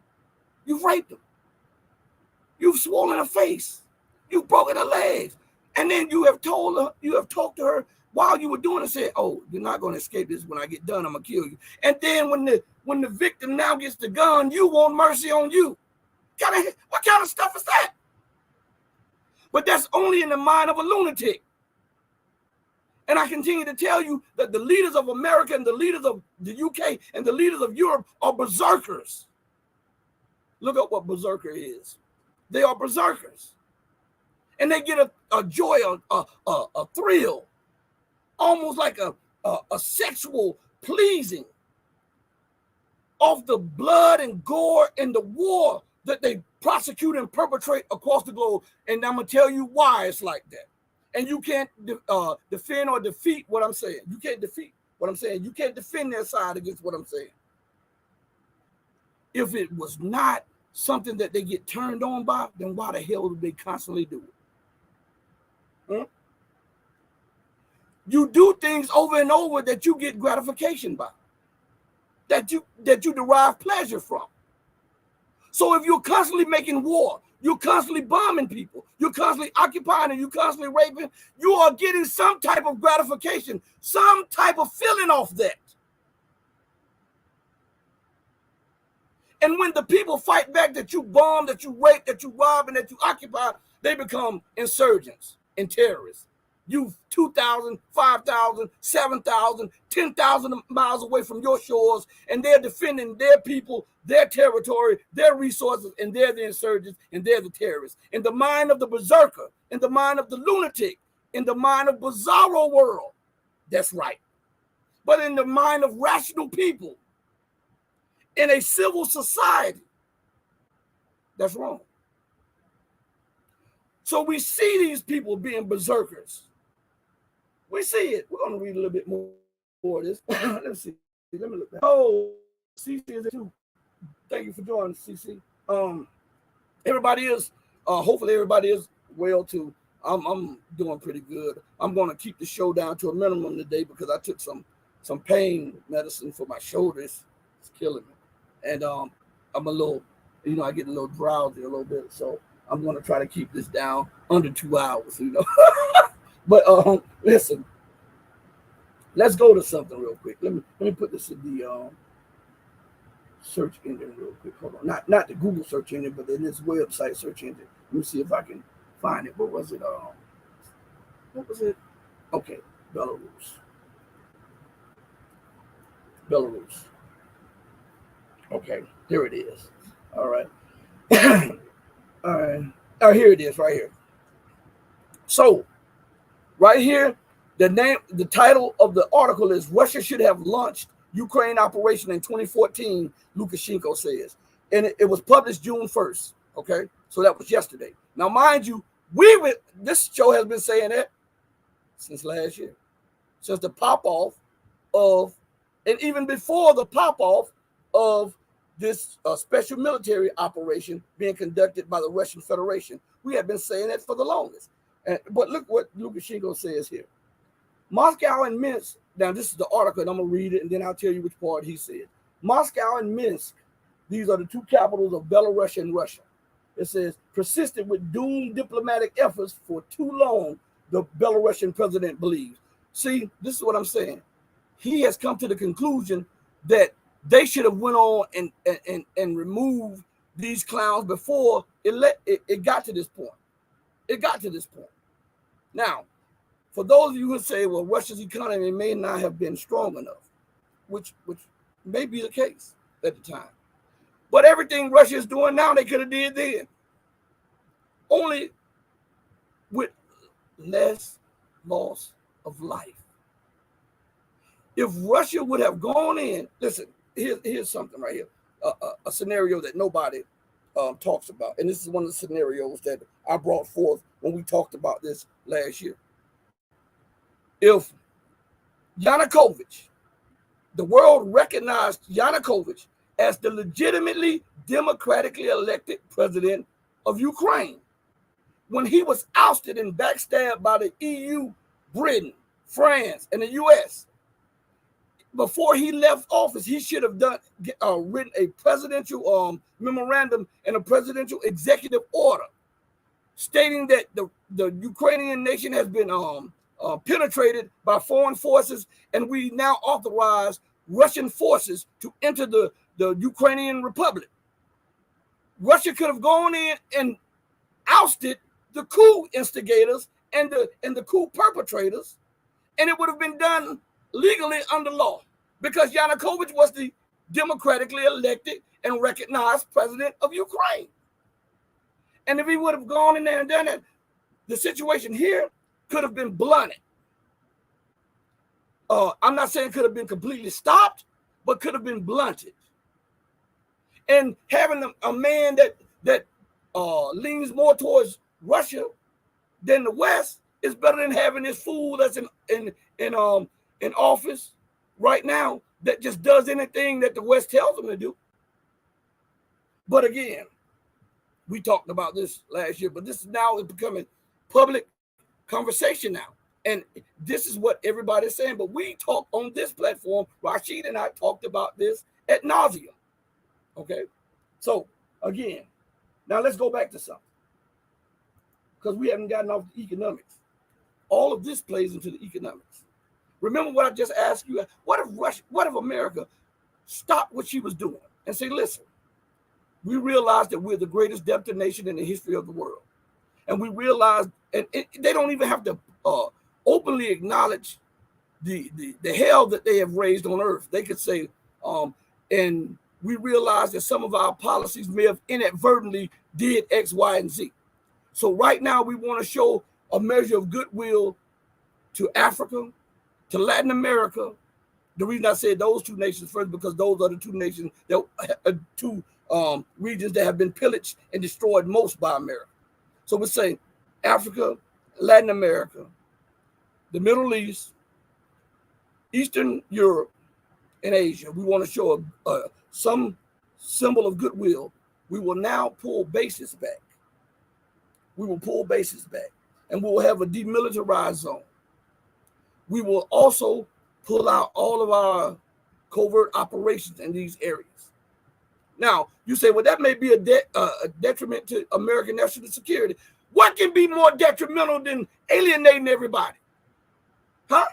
You've raped them. You've swollen her face. You've broken her legs. And then you have talked to her while you were doing it, said, oh, you're not going to escape this. When I get done, I'm going to kill you. And then when the victim now gets the gun, you want mercy on you. What kind of stuff is that? But that's only in the mind of a lunatic. And I continue to tell you that the leaders of America and the leaders of the UK and the leaders of Europe are berserkers. Look up what berserker is. They are berserkers. And they get a joy, a thrill, almost like a sexual pleasing of the blood and gore and the war that they prosecute and perpetrate across the globe. And I'm going to tell you why it's like that. And you can't defend or defeat what I'm saying. You can't defeat what I'm saying. You can't defend their side against what I'm saying. If it was not something that they get turned on by, then why the hell would they constantly do it? Hmm? You do things over and over that you get gratification by, that you derive pleasure from. So if you're constantly making war, you're constantly bombing people, you're constantly occupying and you're constantly raping, you are getting some type of gratification, some type of feeling off that. And when the people fight back that you bomb, that you rape, that you rob, and that you occupy, they become insurgents and terrorists. You 2,000, 5,000, 7,000, 10,000 miles away from your shores, and they're defending their people, their territory, their resources, and they're the insurgents, and they're the terrorists. In the mind of the berserker, in the mind of the lunatic, in the mind of bizarro world, that's right. But in the mind of rational people, in a civil society, that's wrong. So we see these people being berserkers. We see it. We're going to read a little bit more of this. Let's see. Let me look back. Oh, CC is it too. Thank you for joining, CC. Everybody is, hopefully everybody is well too. I'm doing pretty good. I'm going to keep the show down to a minimum today because I took some pain medicine for my shoulders. It's killing me. And I'm a little, I get a little drowsy a little bit. So I'm going to try to keep this down under 2 hours, But listen, let's go to something real quick. Let me put this in the search engine real quick. Hold on, not the Google search engine, but in this website search engine. Let me see if I can find it. What was it? What was it? Okay, Belarus. Okay, here it is. All right. All right. Oh, here it is, right here. So. Right here, the title of the article is Russia should have launched Ukraine operation in 2014, Lukashenko says. And it was published June 1st. Okay, so that was yesterday. Now, mind you, this show has been saying that since last year, since the pop-off of, and even before the pop-off of this special military operation being conducted by the Russian Federation. We have been saying that for the longest. But look what Lukashenko says here. Moscow and Minsk, now this is the article, and I'm going to read it, and then I'll tell you which part he said. Moscow and Minsk, these are the two capitals of Belarus and Russia. It says, persisted with doomed diplomatic efforts for too long, the Belarusian president believes. See, this is what I'm saying. He has come to the conclusion that they should have went on and removed these clowns before it got to this point. It got to this point. Now, for those of you who say, well, Russia's economy may not have been strong enough, which may be the case at the time. But everything Russia is doing now, they could have did then. Only with less loss of life. If Russia would have gone in, listen, here's something right here, a scenario that nobody talks about. And this is one of the scenarios that I brought forth when we talked about this last year. If Yanukovych, the world recognized Yanukovych as the legitimately democratically elected president of Ukraine, when he was ousted and backstabbed by the EU, Britain, France, and the US, before he left office, he should have written a presidential memorandum and a presidential executive order stating that the Ukrainian nation has been penetrated by foreign forces, and we now authorize Russian forces to enter the Ukrainian Republic. Russia could have gone in and ousted the coup instigators and the coup perpetrators, And it would have been done legally under law because Yanukovych was the democratically elected and recognized president of Ukraine. And if he would have gone in there and done it, the situation here could have been blunted. I'm not saying could have been completely stopped, but could have been blunted. And having a man that leans more towards Russia than the West is better than having this fool that's in office right now that just does anything that the West tells him to do. But again, we talked about this last year, but this is now becoming public conversation now. And this is what everybody's saying. But we talk on this platform. Rashid and I talked about this ad nauseum. Okay. So again, now let's go back to something. Because we haven't gotten off the economics. All of this plays into the economics. Remember what I just asked you? What if America stopped what she was doing and say, listen, we realize that we're the greatest debtor nation in the history of the world. And we realize, and they don't even have to openly acknowledge the hell that they have raised on earth. They could say, and we realize that some of our policies may have inadvertently did X, Y, and Z. So right now we want to show a measure of goodwill to Africa, to Latin America. The reason I said those two nations first, because those are the two nations, that two regions that have been pillaged and destroyed most by America. So we're saying Africa, Latin America, the Middle East, Eastern Europe, and Asia. We want to show some symbol of goodwill. We will now pull bases back. We will pull bases back, and we will have a demilitarized zone. We will also pull out all of our covert operations in these areas. Now, you say, well, that may be a detriment to American national security. What can be more detrimental than alienating everybody? Huh?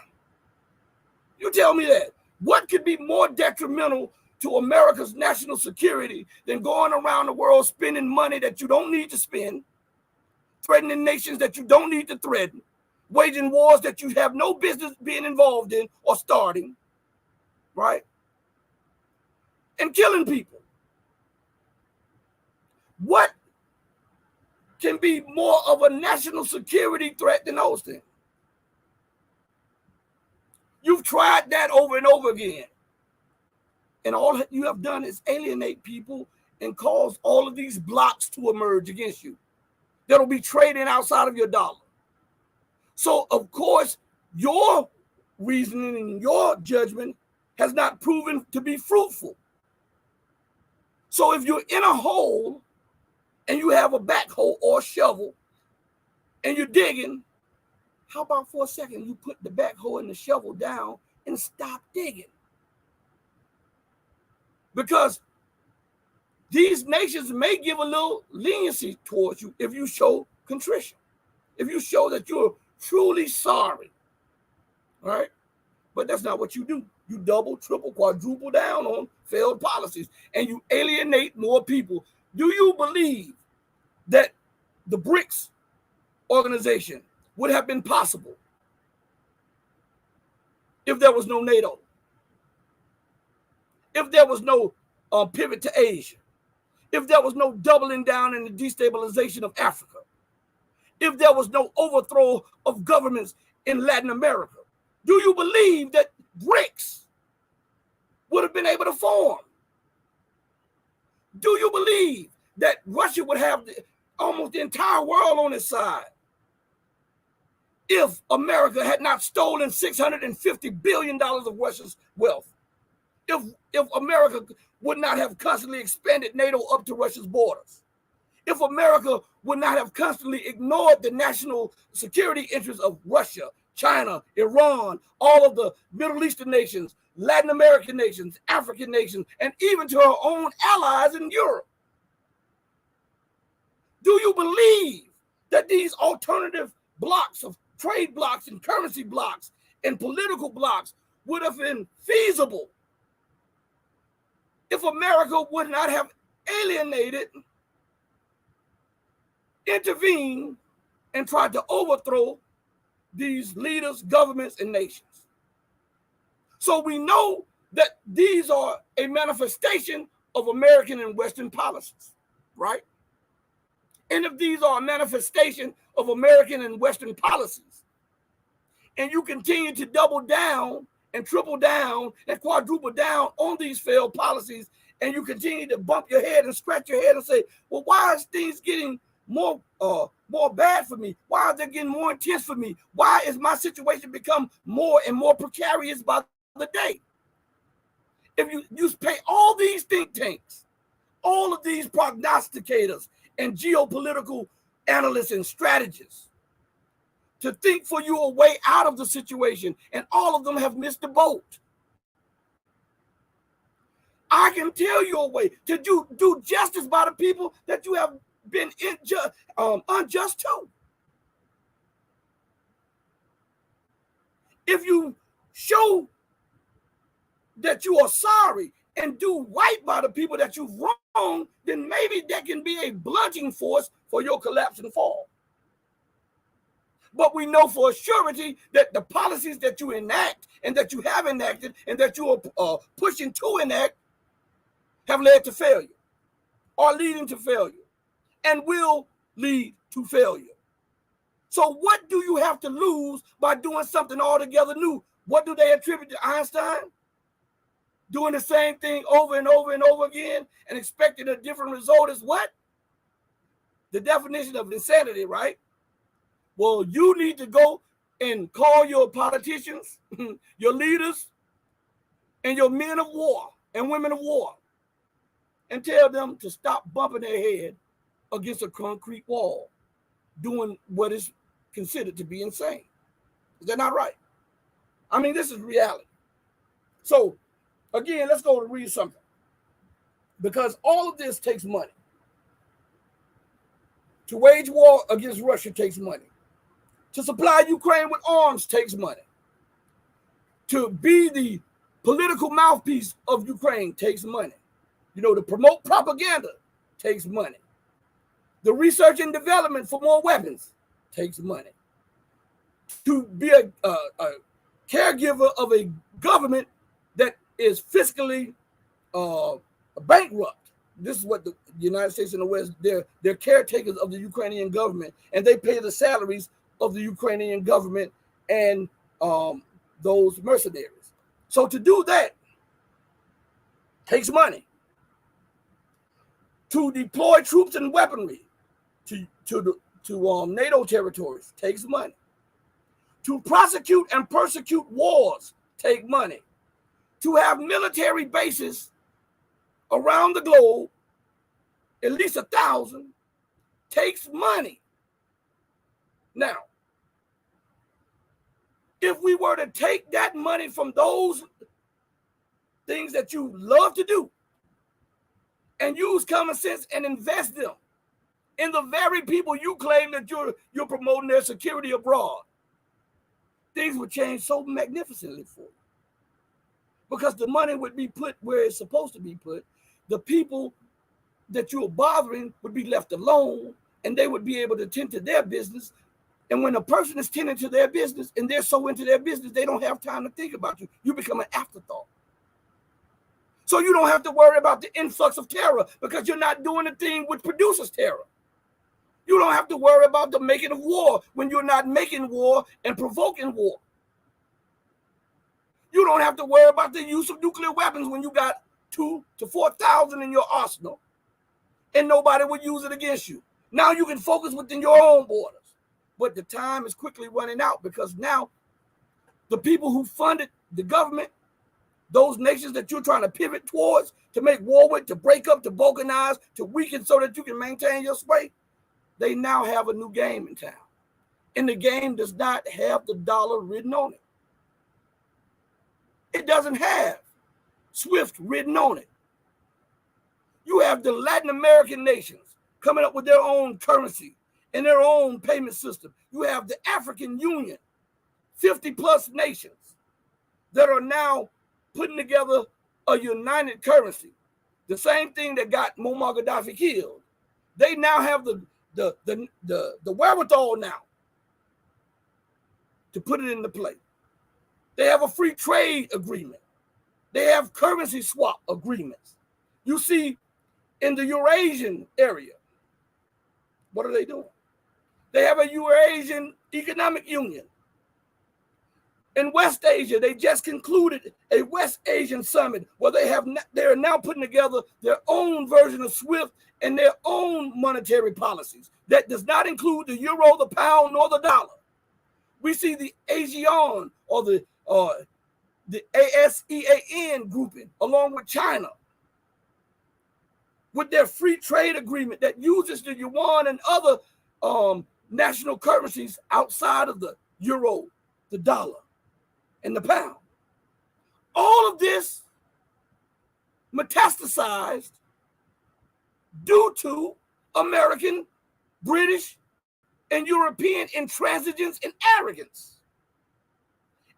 You tell me that. What could be more detrimental to America's national security than going around the world spending money that you don't need to spend, threatening nations that you don't need to threaten, waging wars that you have no business being involved in or starting, right? And killing people. What can be more of a national security threat than those things? You've tried that over and over again. And all you have done is alienate people and cause all of these blocks to emerge against you that'll be trading outside of your dollar. So, of course, your reasoning and your judgment has not proven to be fruitful. So if you're in a hole and you have a backhoe or a shovel and you're digging, how about for a second you put the backhoe and the shovel down and stop digging? Because these nations may give a little leniency towards you if you show contrition, if you show that you're truly sorry, right? But that's not what you do. You double, triple, quadruple down on failed policies and you alienate more people. Do you believe that the BRICS organization would have been possible if there was no NATO? If there was no pivot to Asia? If there was no doubling down in the destabilization of Africa? If there was no overthrow of governments in Latin America? Do you believe that BRICS would have been able to form? Do you believe that Russia would have almost the entire world on its side if America had not stolen $650 billion of Russia's wealth? If America would not have constantly expanded NATO up to Russia's borders? If America would not have constantly ignored the national security interests of Russia, China, Iran, all of the Middle Eastern nations, Latin American nations, African nations, and even to our own allies in Europe? Do you believe that these alternative blocks of trade blocks and currency blocks and political blocks would have been feasible if America would not have alienated, intervened, and tried to overthrow these leaders, governments, and nations. So we know that these are a manifestation of American and Western policies, right? And if these are a manifestation of American and Western policies, and you continue to double down and triple down and quadruple down on these failed policies, and you continue to bump your head and scratch your head and say, well, why is things getting more bad for me? Why are they getting more intense for me? Why is my situation become more and more precarious by the day? If you pay all these think tanks, all of these prognosticators and geopolitical analysts and strategists to think for you a way out of the situation, and all of them have missed the boat. I can tell you a way to do justice by the people that you have been unjust to. If you show that you are sorry and do right by the people that you've wronged, then maybe that can be a bludgeoning force for your collapse and fall. But we know for a surety that the policies that you enact and that you have enacted and that you are pushing to enact have led to failure, are leading to failure, and will lead to failure. So what do you have to lose by doing something altogether new? What do they attribute to Einstein? Doing the same thing over and over and over again and expecting a different result is what? The definition of insanity, right? Well, you need to go and call your politicians, your leaders, and your men of war and women of war, and tell them to stop bumping their head against a concrete wall, doing what is considered to be insane. Is that not right? I mean, this is reality. So, again, let's go and read something. Because all of this takes money. To wage war against Russia takes money. To supply Ukraine with arms takes money. To be the political mouthpiece of Ukraine takes money. You know, to promote propaganda takes money. The research and development for more weapons takes money. To be a caregiver of a government that is fiscally bankrupt. This is what the United States and the West, they're caretakers of the Ukrainian government, and they pay the salaries of the Ukrainian government and those mercenaries. So to do that takes money. To deploy troops and weaponry to NATO territories takes money. To prosecute and persecute wars take money. To have military bases around the globe, at least 1,000, takes money. Now, if we were to take that money from those things that you love to do and use common sense and invest them in the very people you claim that you're promoting their security abroad, things would change so magnificently for you. Because the money would be put where it's supposed to be put. The people that you are bothering would be left alone, and they would be able to tend to their business. And when a person is tending to their business and they're so into their business, they don't have time to think about you. You become an afterthought. So you don't have to worry about the influx of terror because you're not doing the thing which produces terror. You don't have to worry about the making of war when you're not making war and provoking war. You don't have to worry about the use of nuclear weapons when you got 2,000 to 4,000 in your arsenal and nobody would use it against you. Now you can focus within your own borders. But the time is quickly running out because now the people who funded the government, those nations that you're trying to pivot towards, to make war with, to break up, to balkanize, to weaken so that you can maintain your sway, they now have a new game in town. And the game does not have the dollar written on it. It doesn't have SWIFT written on it. You have the Latin American nations coming up with their own currency and their own payment system. You have the African Union, 50 plus nations that are now putting together a united currency. The same thing that got Muammar Gaddafi killed. They now have the wherewithal now to put it into play. They have a free trade agreement. They have currency swap agreements. You see, in the Eurasian area, what are they doing? They have a Eurasian Economic Union. In West Asia, they just concluded a West Asian summit where they are now putting together their own version of SWIFT and their own monetary policies that does not include the euro, the pound, nor the dollar. We see the ASEAN or the ASEAN grouping along with China with their free trade agreement that uses the yuan and other national currencies outside of the euro, the dollar, and the pound. All of this metastasized due to American, British, and European intransigence and arrogance.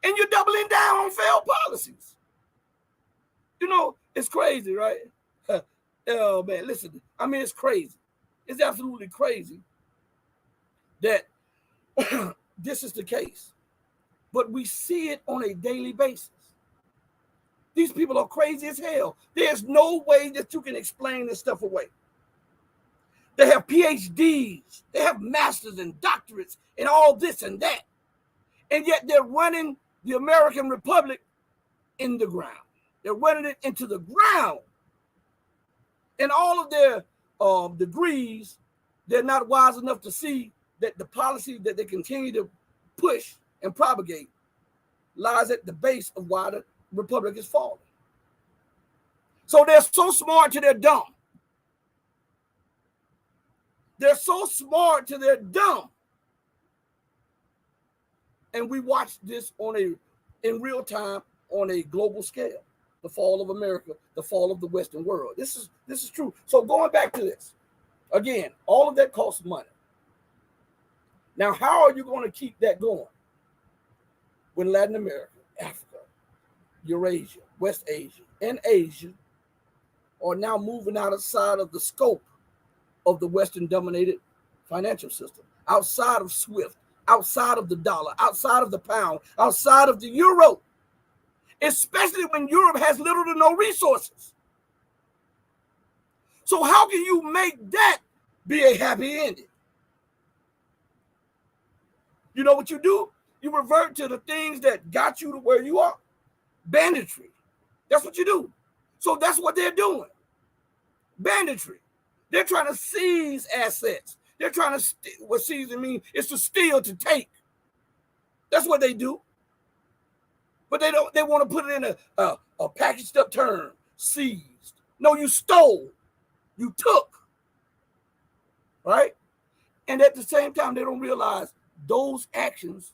And you're doubling down on failed policies. You know, it's crazy, right? Oh, man, listen. I mean, it's crazy. It's absolutely crazy that this is the case. But we see it on a daily basis. These people are crazy as hell. There's no way that you can explain this stuff away. They have PhDs, they have masters and doctorates and all this and that. And yet they're running the American Republic in the ground. They're running it into the ground. And all of their degrees, they're not wise enough to see that the policy that they continue to push and propagate lies at the base of why the Republic is falling. So they're so smart till they're dumb. They're so smart till they're dumb. And we watch this in real time on a global scale. The fall of America, the fall of the Western world. This is true. So going back to this, again, all of that costs money. Now, how are you going to keep that going when Latin America, Africa, Eurasia, West Asia, and Asia are now moving outside of the scope of the Western-dominated financial system, outside of SWIFT, outside of the dollar, outside of the pound, outside of the euro, especially when Europe has little to no resources. So how can you make that be a happy ending? You know what you do? You revert to the things that got you to where you are. Banditry. That's what you do. So that's what they're doing. Banditry. They're trying to seize assets. They're trying to, what seizing means is to steal, to take. That's what they do. But they want to put it in a packaged up term, seized. No, you stole. You took. Right? And at the same time, they don't realize those actions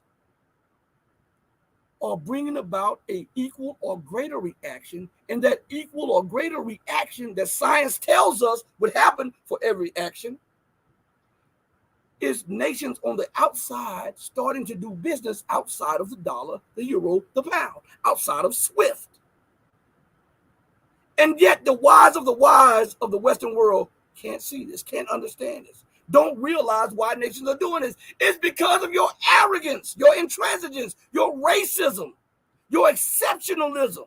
are bringing about an equal or greater reaction, and that equal or greater reaction that science tells us would happen for every action is nations on the outside starting to do business outside of the dollar, the euro, the pound, outside of SWIFT. And yet the wise of the Western world can't see this, can't understand this, don't realize why nations are doing this. It's because of your arrogance, your intransigence, your racism, your exceptionalism.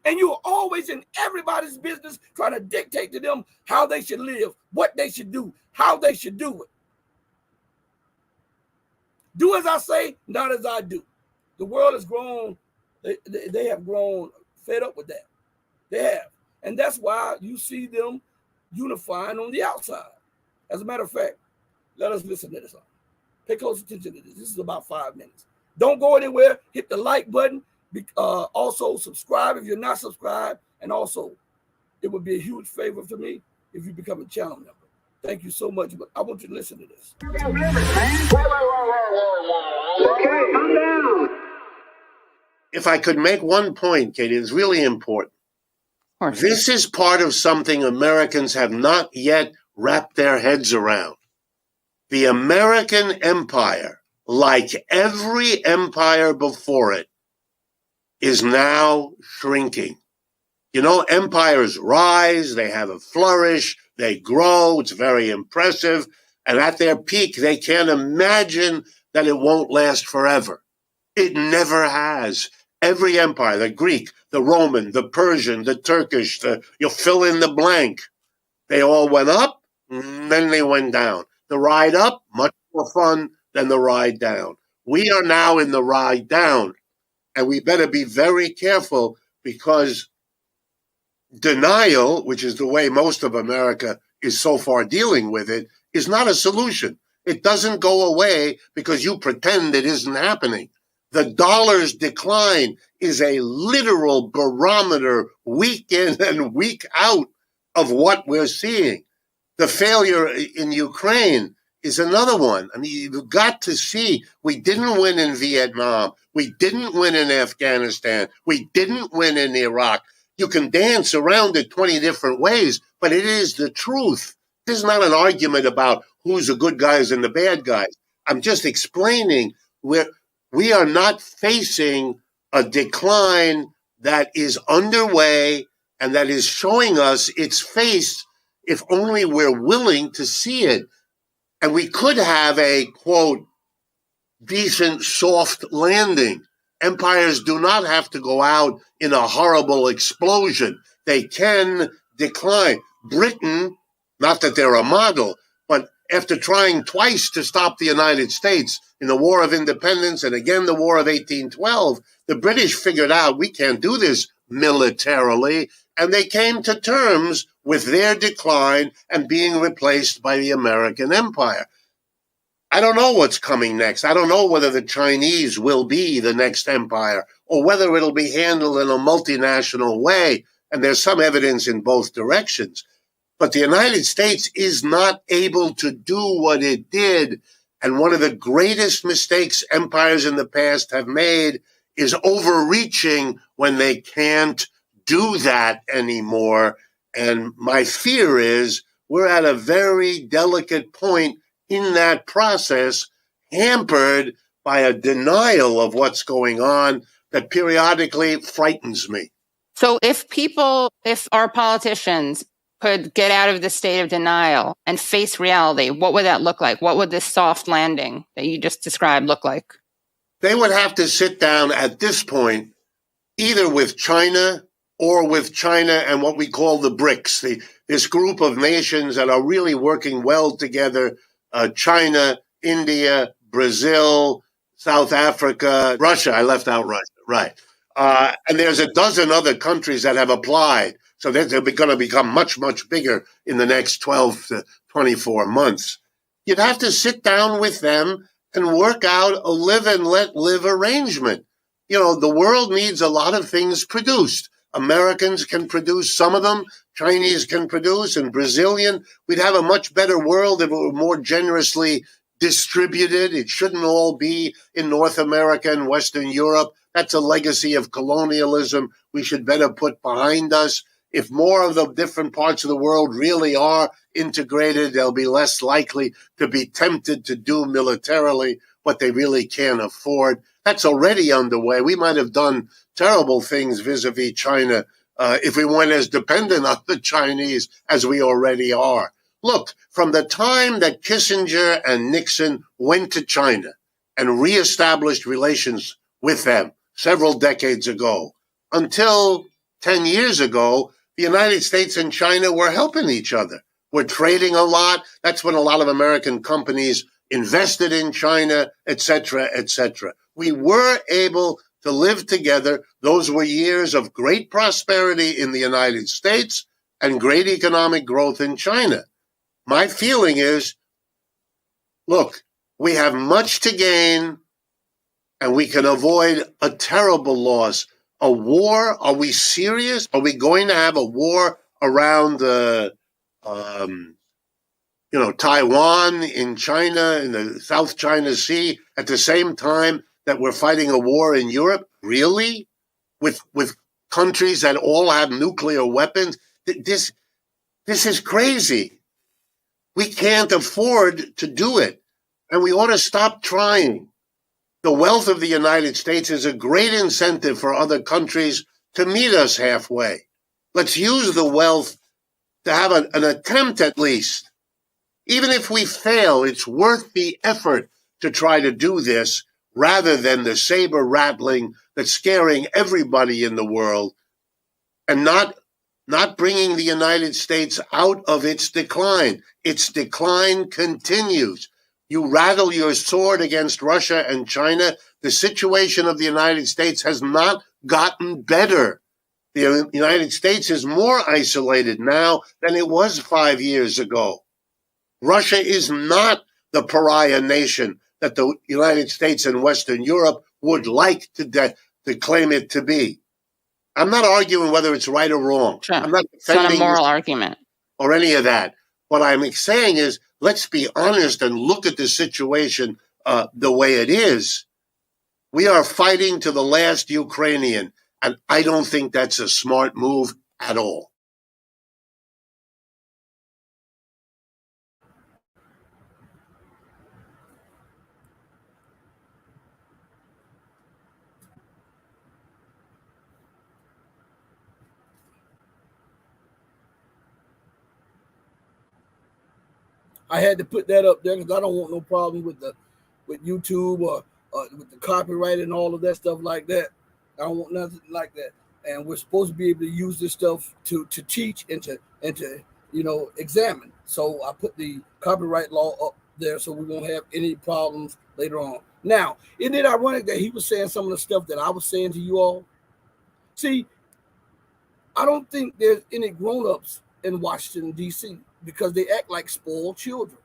And you're always in everybody's business trying to dictate to them how they should live, what they should do, how they should do it. Do as I say, not as I do. The world has grown, they have grown fed up with that. They have. And that's why you see them unifying on the outside. As a matter of fact, let us listen to this. Pay close attention to this. This is about 5 minutes. Don't go anywhere. Hit the like button. Also, subscribe if you're not subscribed. And also, it would be a huge favor for me if you become a channel member. Thank you so much. But I want you to listen to this. Okay, calm down. If I could make one point, Katie, it's really important. This is part of something Americans have not yet wrapped their heads around. The American empire, like every empire before it, is now shrinking. You know, empires rise, they have a flourish, they grow, it's very impressive. And at their peak, they can't imagine that it won't last forever. It never has. Every empire, the Greek, the Roman, the Persian, the Turkish, you fill in the blank, they all went up, then they went down. The ride up, much more fun than the ride down. We are now in the ride down, and we better be very careful, because denial, which is the way most of America is so far dealing with it, is not a solution. It doesn't go away because you pretend it isn't happening. The dollar's decline is a literal barometer week in and week out of what we're seeing. The failure in Ukraine is another one. I mean, you've got to see, we didn't win in Vietnam. We didn't win in Afghanistan. We didn't win in Iraq. You can dance around it 20 different ways, but it is the truth. This is not an argument about who's the good guys and the bad guys. I'm just explaining we are not facing a decline that is underway and that is showing us its face if only we're willing to see it. And we could have a, quote, decent soft landing. Empires do not have to go out in a horrible explosion. They can decline. Britain, not that they're a model, but after trying twice to stop the United States in the War of Independence and again the War of 1812, the British figured out we can't do this militarily, and they came to terms with their decline and being replaced by the American empire. I don't know what's coming next. I don't know whether the Chinese will be the next empire or whether it'll be handled in a multinational way. And there's some evidence in both directions. But the United States is not able to do what it did. And one of the greatest mistakes empires in the past have made is overreaching when they can't do that anymore. And my fear is we're at a very delicate point in that process, hampered by a denial of what's going on that periodically frightens me. So if our politicians could get out of the state of denial and face reality, what would that look like? What would this soft landing that you just described look like? They would have to sit down at this point, either with China or with China and what we call the BRICS, this group of nations that are really working well together. China, India, Brazil, South Africa, Russia. I left out Russia, right. And there's a dozen other countries that have applied. So they're going to become much, much bigger in the next 12 to 24 months. You'd have to sit down with them and work out a live and let live arrangement. You know, the world needs a lot of things produced. Americans can produce some of them, Chinese can produce, and Brazilian. We'd have a much better world if it were more generously distributed. It shouldn't all be in North America and Western Europe. That's a legacy of colonialism we should better put behind us. If more of the different parts of the world really are integrated, they'll be less likely to be tempted to do militarily what they really can't afford. That's already underway. We might have done terrible things vis-a-vis China if we weren't as dependent on the Chinese as we already are. Look, from the time that Kissinger and Nixon went to China and reestablished relations with them several decades ago, until 10 years ago, the United States and China were helping each other. We're trading a lot. That's when a lot of American companies invested in China, et cetera, et cetera. We were able to live together. Those were years of great prosperity in the United States and great economic growth in China. My feeling is, look, we have much to gain and we can avoid a terrible loss. A war? Are we serious? Are we going to have a war around Taiwan, in China, in the South China Sea, at the same time that we're fighting a war in Europe? Really? With countries that all have nuclear weapons? This is crazy. We can't afford to do it, and we ought to stop trying. The wealth of the United States is a great incentive for other countries to meet us halfway. Let's use the wealth to have an attempt at least. Even if we fail, it's worth the effort to try to do this rather than the saber rattling that's scaring everybody in the world and not bringing the United States out of its decline. Its decline continues. You rattle your sword against Russia and China, the situation of the United States has not gotten better. The United States is more isolated now than it was 5 years ago. Russia is not the pariah nation that the United States and Western Europe would like to claim it to be. I'm not arguing whether it's right or wrong. Sure. I'm not It's not a defending moral argument or any of that. What I'm saying is, let's be honest and look at the situation the way it is. We are fighting to the last Ukrainian, and I don't think that's a smart move at all. I had to put that up there because I don't want no problem with YouTube or with the copyright and all of that stuff like that. I don't want nothing like that. And we're supposed to be able to use this stuff to teach and to examine. So I put the copyright law up there so we won't have any problems later on. Now, isn't it ironic that he was saying some of the stuff that I was saying to you all? See, I don't think there's any grown-ups in Washington, D.C. because they act like spoiled children.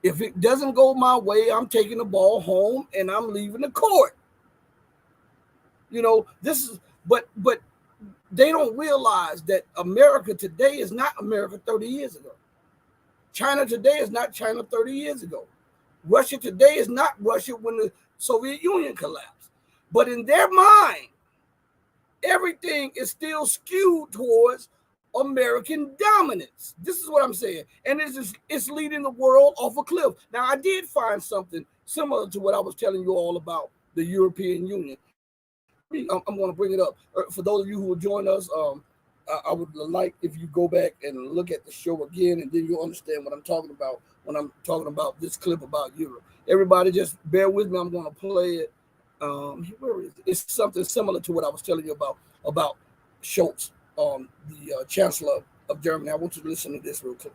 If it doesn't go my way, I'm taking the ball home and I'm leaving the court. But they don't realize that America today is not America 30 years ago. China today is not China 30 years ago. Russia today is not Russia when the Soviet Union collapsed. But in their mind, everything is still skewed towards American dominance. This is what I'm saying. And it's leading the world off a cliff. Now, I did find something similar to what I was telling you all about the European Union. I'm going to bring it up. For those of you who will join us, I would like if you go back and look at the show again, and then you'll understand what I'm talking about when I'm talking about this clip about Europe. Everybody just bear with me. I'm going to play it. Where is it? It's something similar to what I was telling you about Scholz, the Chancellor of Germany. I want you to listen to this real quick.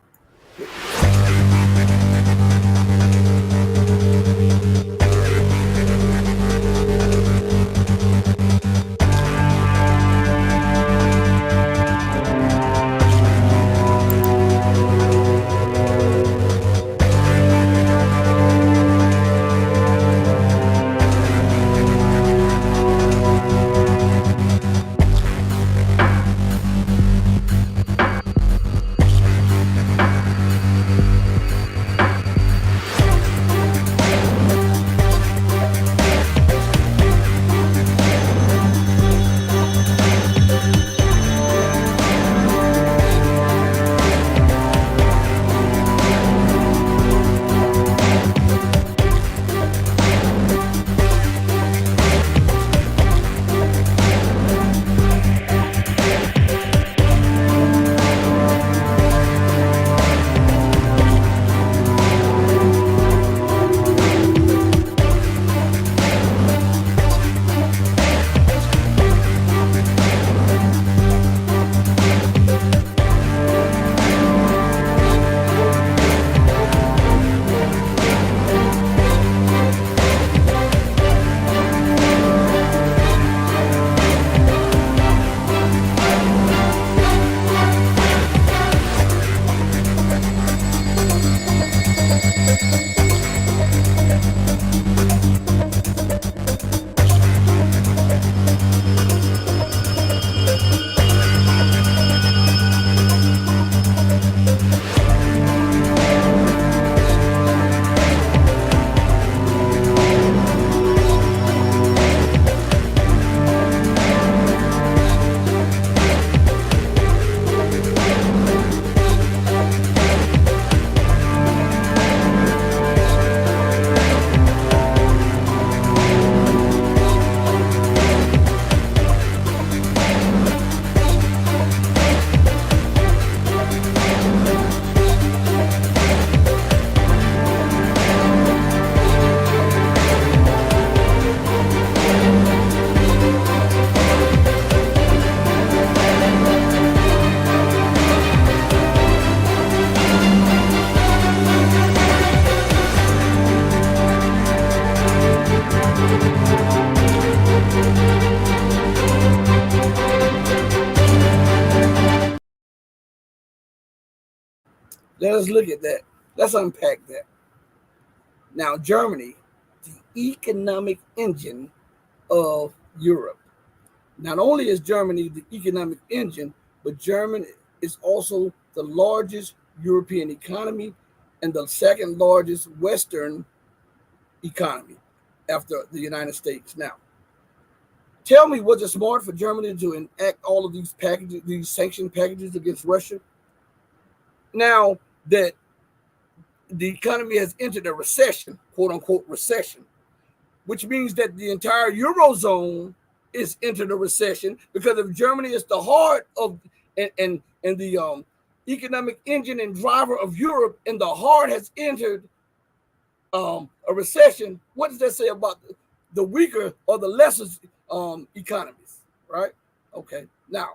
Let us look at that. Let's unpack that. Now, Germany, the economic engine of Europe. Not only is Germany the economic engine, but Germany is also the largest European economy and the second largest Western economy after the United States. Now, tell me, was it smart for Germany to enact all of these packages, these sanction packages against Russia? Now that the economy has entered a recession, quote unquote recession, which means that the entire Eurozone is entered a recession, because if Germany is the heart of and the economic engine and driver of Europe, and the heart has entered a recession, what does that say about the weaker or the lesser economies, right? Okay, now,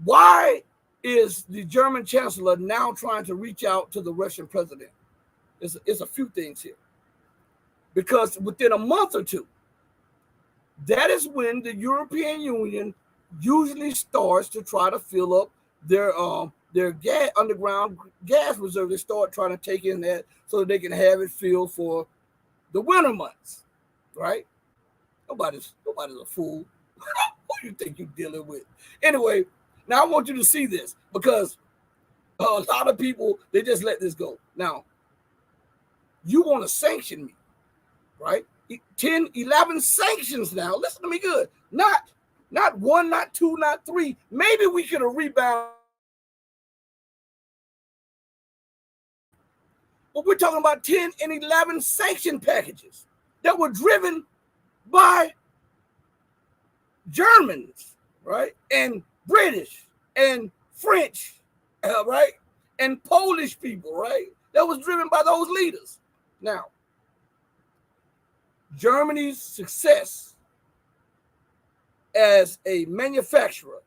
why is the German chancellor now trying to reach out to the Russian president? It's a few things here. Because within a month or two, that is when the European Union usually starts to try to fill up their gas, underground gas reserve. They start trying to take in that so that they can have it filled for the winter months, right? Nobody's a fool. What do you think you're dealing with? Anyway, now I want you to see this, because a lot of people, they just let this go. Now, you want to sanction me, right? 10, 11 sanctions now. Listen to me good. Not one, not two, not three. Maybe we could have rebounded. But we're talking about 10 and 11 sanction packages that were driven by Germans, right? And British and French, right? And Polish people, right? That was driven by those leaders. Now, Germany's success as a manufacturer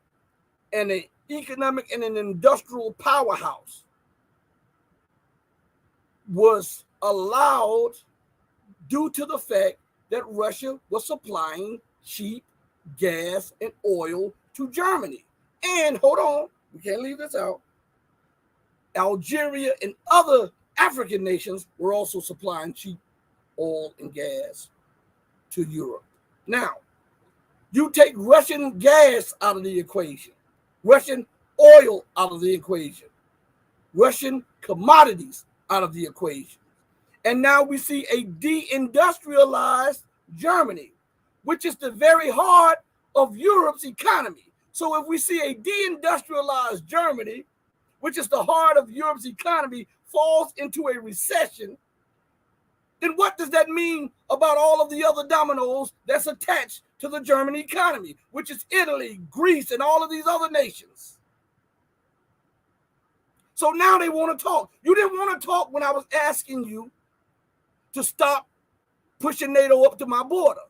and an economic and an industrial powerhouse was allowed due to the fact that Russia was supplying cheap gas and oil to Germany. And hold on, we can't leave this out. Algeria and other African nations were also supplying cheap oil and gas to Europe. Now, you take Russian gas out of the equation, Russian oil out of the equation, Russian commodities out of the equation, and now we see a deindustrialized Germany, which is the very heart of Europe's economy. So if we see a deindustrialized Germany, which is the heart of Europe's economy, falls into a recession, then what does that mean about all of the other dominoes that's attached to the German economy, which is Italy, Greece, and all of these other nations? So now they want to talk. You didn't want to talk when I was asking you to stop pushing NATO up to my border.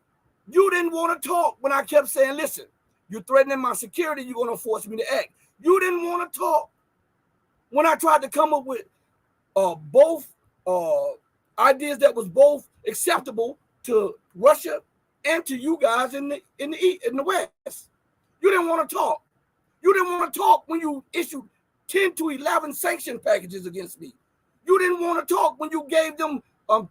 You didn't want to talk when I kept saying, listen, you're threatening my security, you're going to force me to act. You didn't want to talk when I tried to come up with both ideas that was both acceptable to Russia and to you guys in the West. You didn't want to talk. You didn't want to talk when you issued 10 to 11 sanction packages against me. You didn't want to talk when you gave them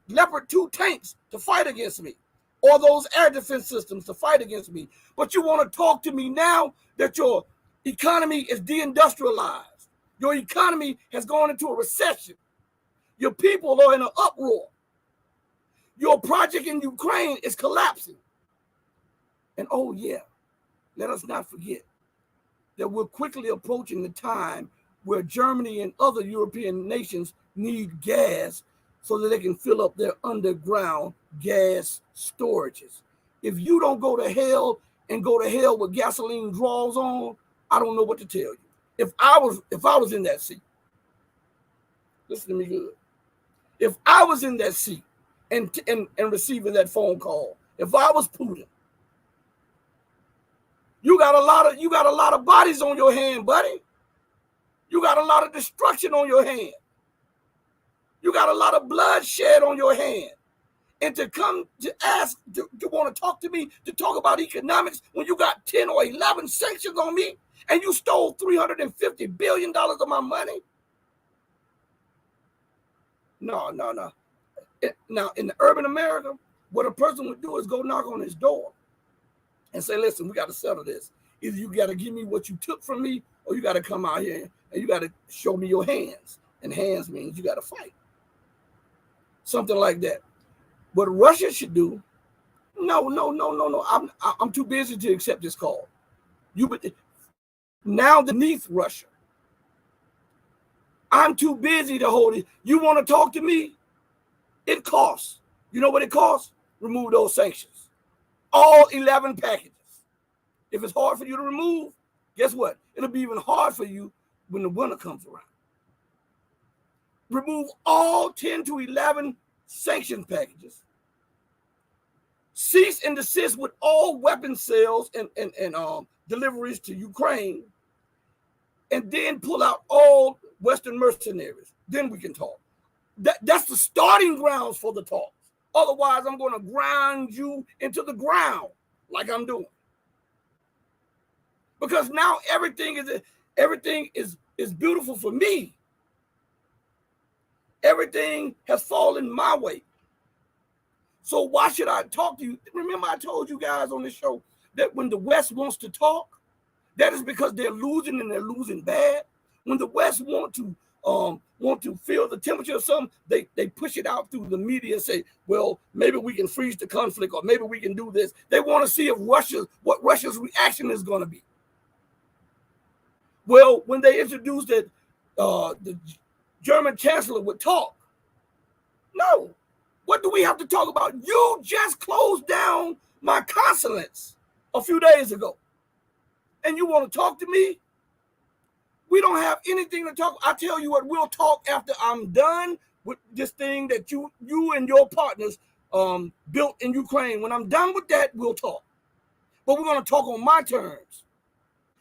Leopard 2 tanks to fight against me, or those air defense systems to fight against me. But you want to talk to me now that your economy is deindustrialized. Your economy has gone into a recession. Your people are in an uproar. Your project in Ukraine is collapsing. And oh yeah, let us not forget that we're quickly approaching the time where Germany and other European nations need gas so that they can fill up their underground gas storages. If you don't go to hell and go to hell with gasoline draws on, I don't know what to tell you. If I was in that seat, listen to me good. If I was in that seat and receiving that phone call, if I was Putin, you got a lot of bodies on your hand, buddy. You got a lot of destruction on your hand. You got a lot of bloodshed on your hand. And to come to ask, to want to talk to me, to talk about economics when you got 10 or 11 sanctions on me and you stole $350 billion of my money. No. Now, in the urban America, what a person would do is go knock on his door and say, listen, we got to settle this. Either you got to give me what you took from me, or you got to come out here and you got to show me your hands. And hands means you got to fight. Something like that. What Russia should do, no. I'm too busy to accept this call. Now beneath Russia. I'm too busy to hold it. You want to talk to me? It costs. You know what it costs? Remove those sanctions. All 11 packages. If it's hard for you to remove, guess what? It'll be even hard for you when the winter comes around. Remove all 10 to 11 sanction packages. Cease and desist with all weapon sales and deliveries to Ukraine. And then pull out all Western mercenaries. Then we can talk. That's the starting grounds for the talks. Otherwise, I'm going to grind you into the ground like I'm doing. Because now everything is beautiful for me. Everything has fallen my way. So why should I talk to you? Remember, I told you guys on this show that when the West wants to talk, that is because they're losing and they're losing bad. When the West want to feel the temperature of something, they push it out through the media and say, well, maybe we can freeze the conflict, or maybe we can do this. They want to see what Russia's reaction is going to be. Well, when they introduced that the German chancellor would talk, no. What do we have to talk about? You just closed down my consulates a few days ago. And you want to talk to me? We don't have anything to talk. I tell you what, we'll talk after I'm done with this thing that you and your partners built in Ukraine. When I'm done with that, we'll talk. But we're going to talk on my terms.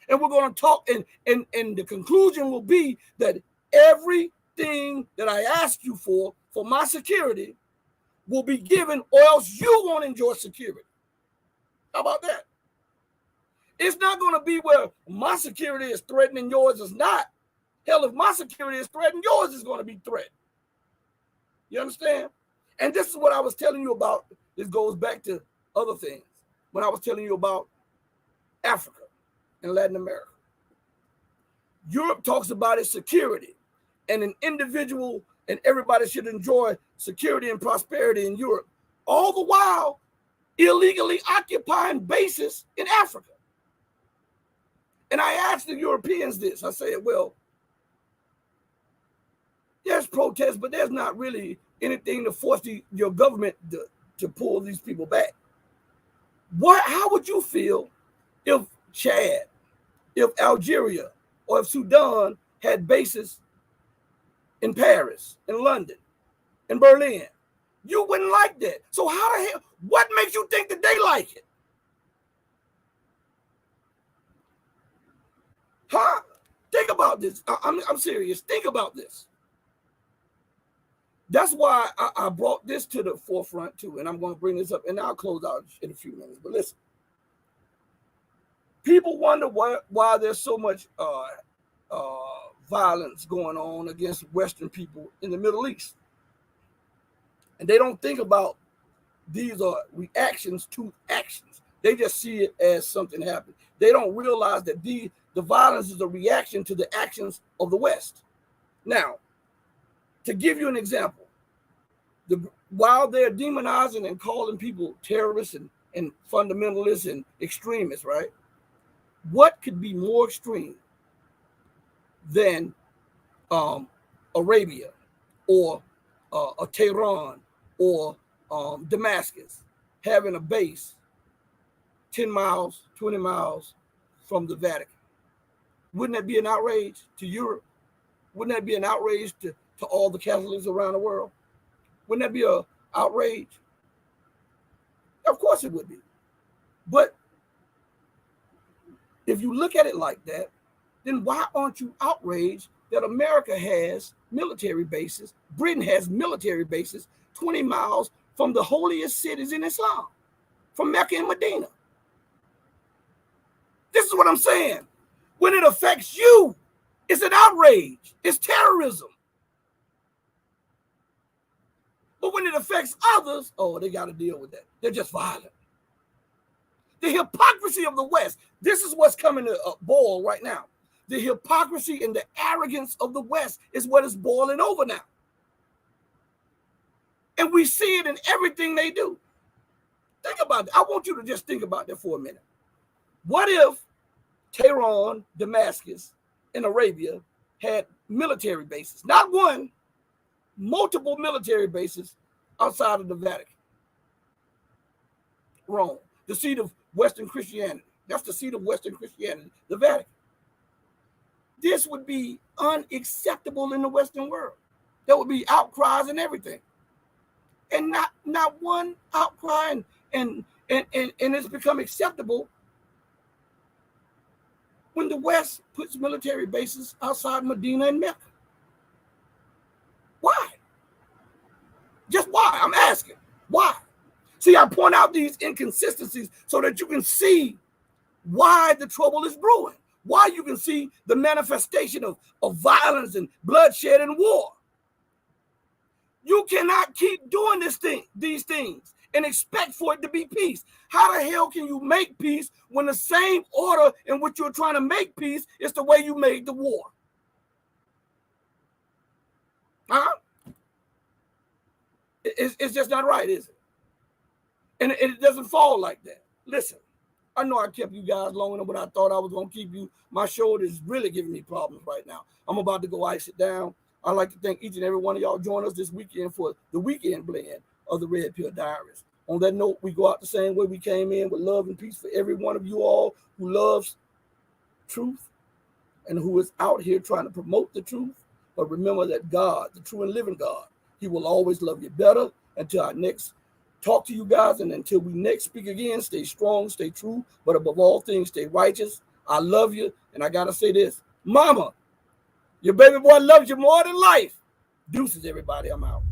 And we're going to talk, and the conclusion will be that everything that I ask you for my security will be given, or else you won't enjoy security. How about that? It's not going to be where my security is threatened and yours is not. Hell, if my security is threatened, yours is going to be threatened. You understand? And this is what I was telling you about. This goes back to other things. When I was telling you about Africa and Latin America. Europe talks about its security, and an individual and everybody should enjoy security and prosperity in Europe, all the while illegally occupying bases in Africa. And I asked the Europeans this. I said, well, there's protests, but there's not really anything to force your government to pull these people back. How would you feel if Chad, if Algeria, or if Sudan had bases in Paris, in London, in Berlin? You wouldn't like that. So how the hell, what makes you think that they like it? Huh? Think about this. I'm serious. Think about this. That's why I brought this to the forefront too, and I'm going to bring this up, and I'll close out in a few minutes. But listen, people wonder why there's so much violence going on against Western people in the Middle East, and they don't think about these are reactions to actions. They just see it as something happened. They don't realize that the violence is a reaction to the actions of the West. Now, to give you an example, while they're demonizing and calling people terrorists and fundamentalists and extremists, right? What could be more extreme than Arabia or Tehran or Damascus having a base 10 miles, 20 miles from the Vatican? Wouldn't that be an outrage to Europe? Wouldn't that be an outrage to all the Catholics around the world? Wouldn't that be an outrage? Of course it would be. But if you look at it like that, then why aren't you outraged that America has military bases, Britain has military bases 20 miles from the holiest cities in Islam, from Mecca and Medina? This is what I'm saying. When it affects you, it's an outrage. It's terrorism. when it affects others, oh, they got to deal with that. They're just violent. The hypocrisy of the West, this is what's coming to boil right now. The hypocrisy and the arrogance of the West is what is boiling over now. And we see it in everything they do. Think about it. I want you to just think about that for a minute. What if Tehran, Damascus, and Arabia had military bases? Not one, multiple military bases outside of the Vatican. Rome, the seat of Western Christianity. That's the seat of Western Christianity, the Vatican. This would be unacceptable in the Western world. There would be outcries and everything. And not one outcry, and it's become acceptable when the West puts military bases outside Medina and Mecca. Why? Just why? I'm asking. Why? See, I point out these inconsistencies so that you can see why the trouble is brewing, why you can see the manifestation of violence and bloodshed and war. You cannot keep doing these things and expect for it to be peace. How the hell can you make peace when the same order in which you're trying to make peace is the way you made the war? Huh? It's just not right, is it? And it doesn't fall like that. Listen, I know I kept you guys long enough, but I thought I was going to keep you. My shoulder is really giving me problems right now. I'm about to go ice it down. I'd like to thank each and every one of y'all joining us this weekend for the weekend blend of the Red Pill Diaries. On that note, we go out the same way we came in, with love and peace for every one of you all who loves truth and who is out here trying to promote the truth. But remember that God, the true and living God, he will always love you better. Until I next talk to you guys, and until we next speak again, stay strong, stay true, but above all things, stay righteous. I love you, and I got to say this. Mama, your baby boy loves you more than life. Deuces, everybody. I'm out.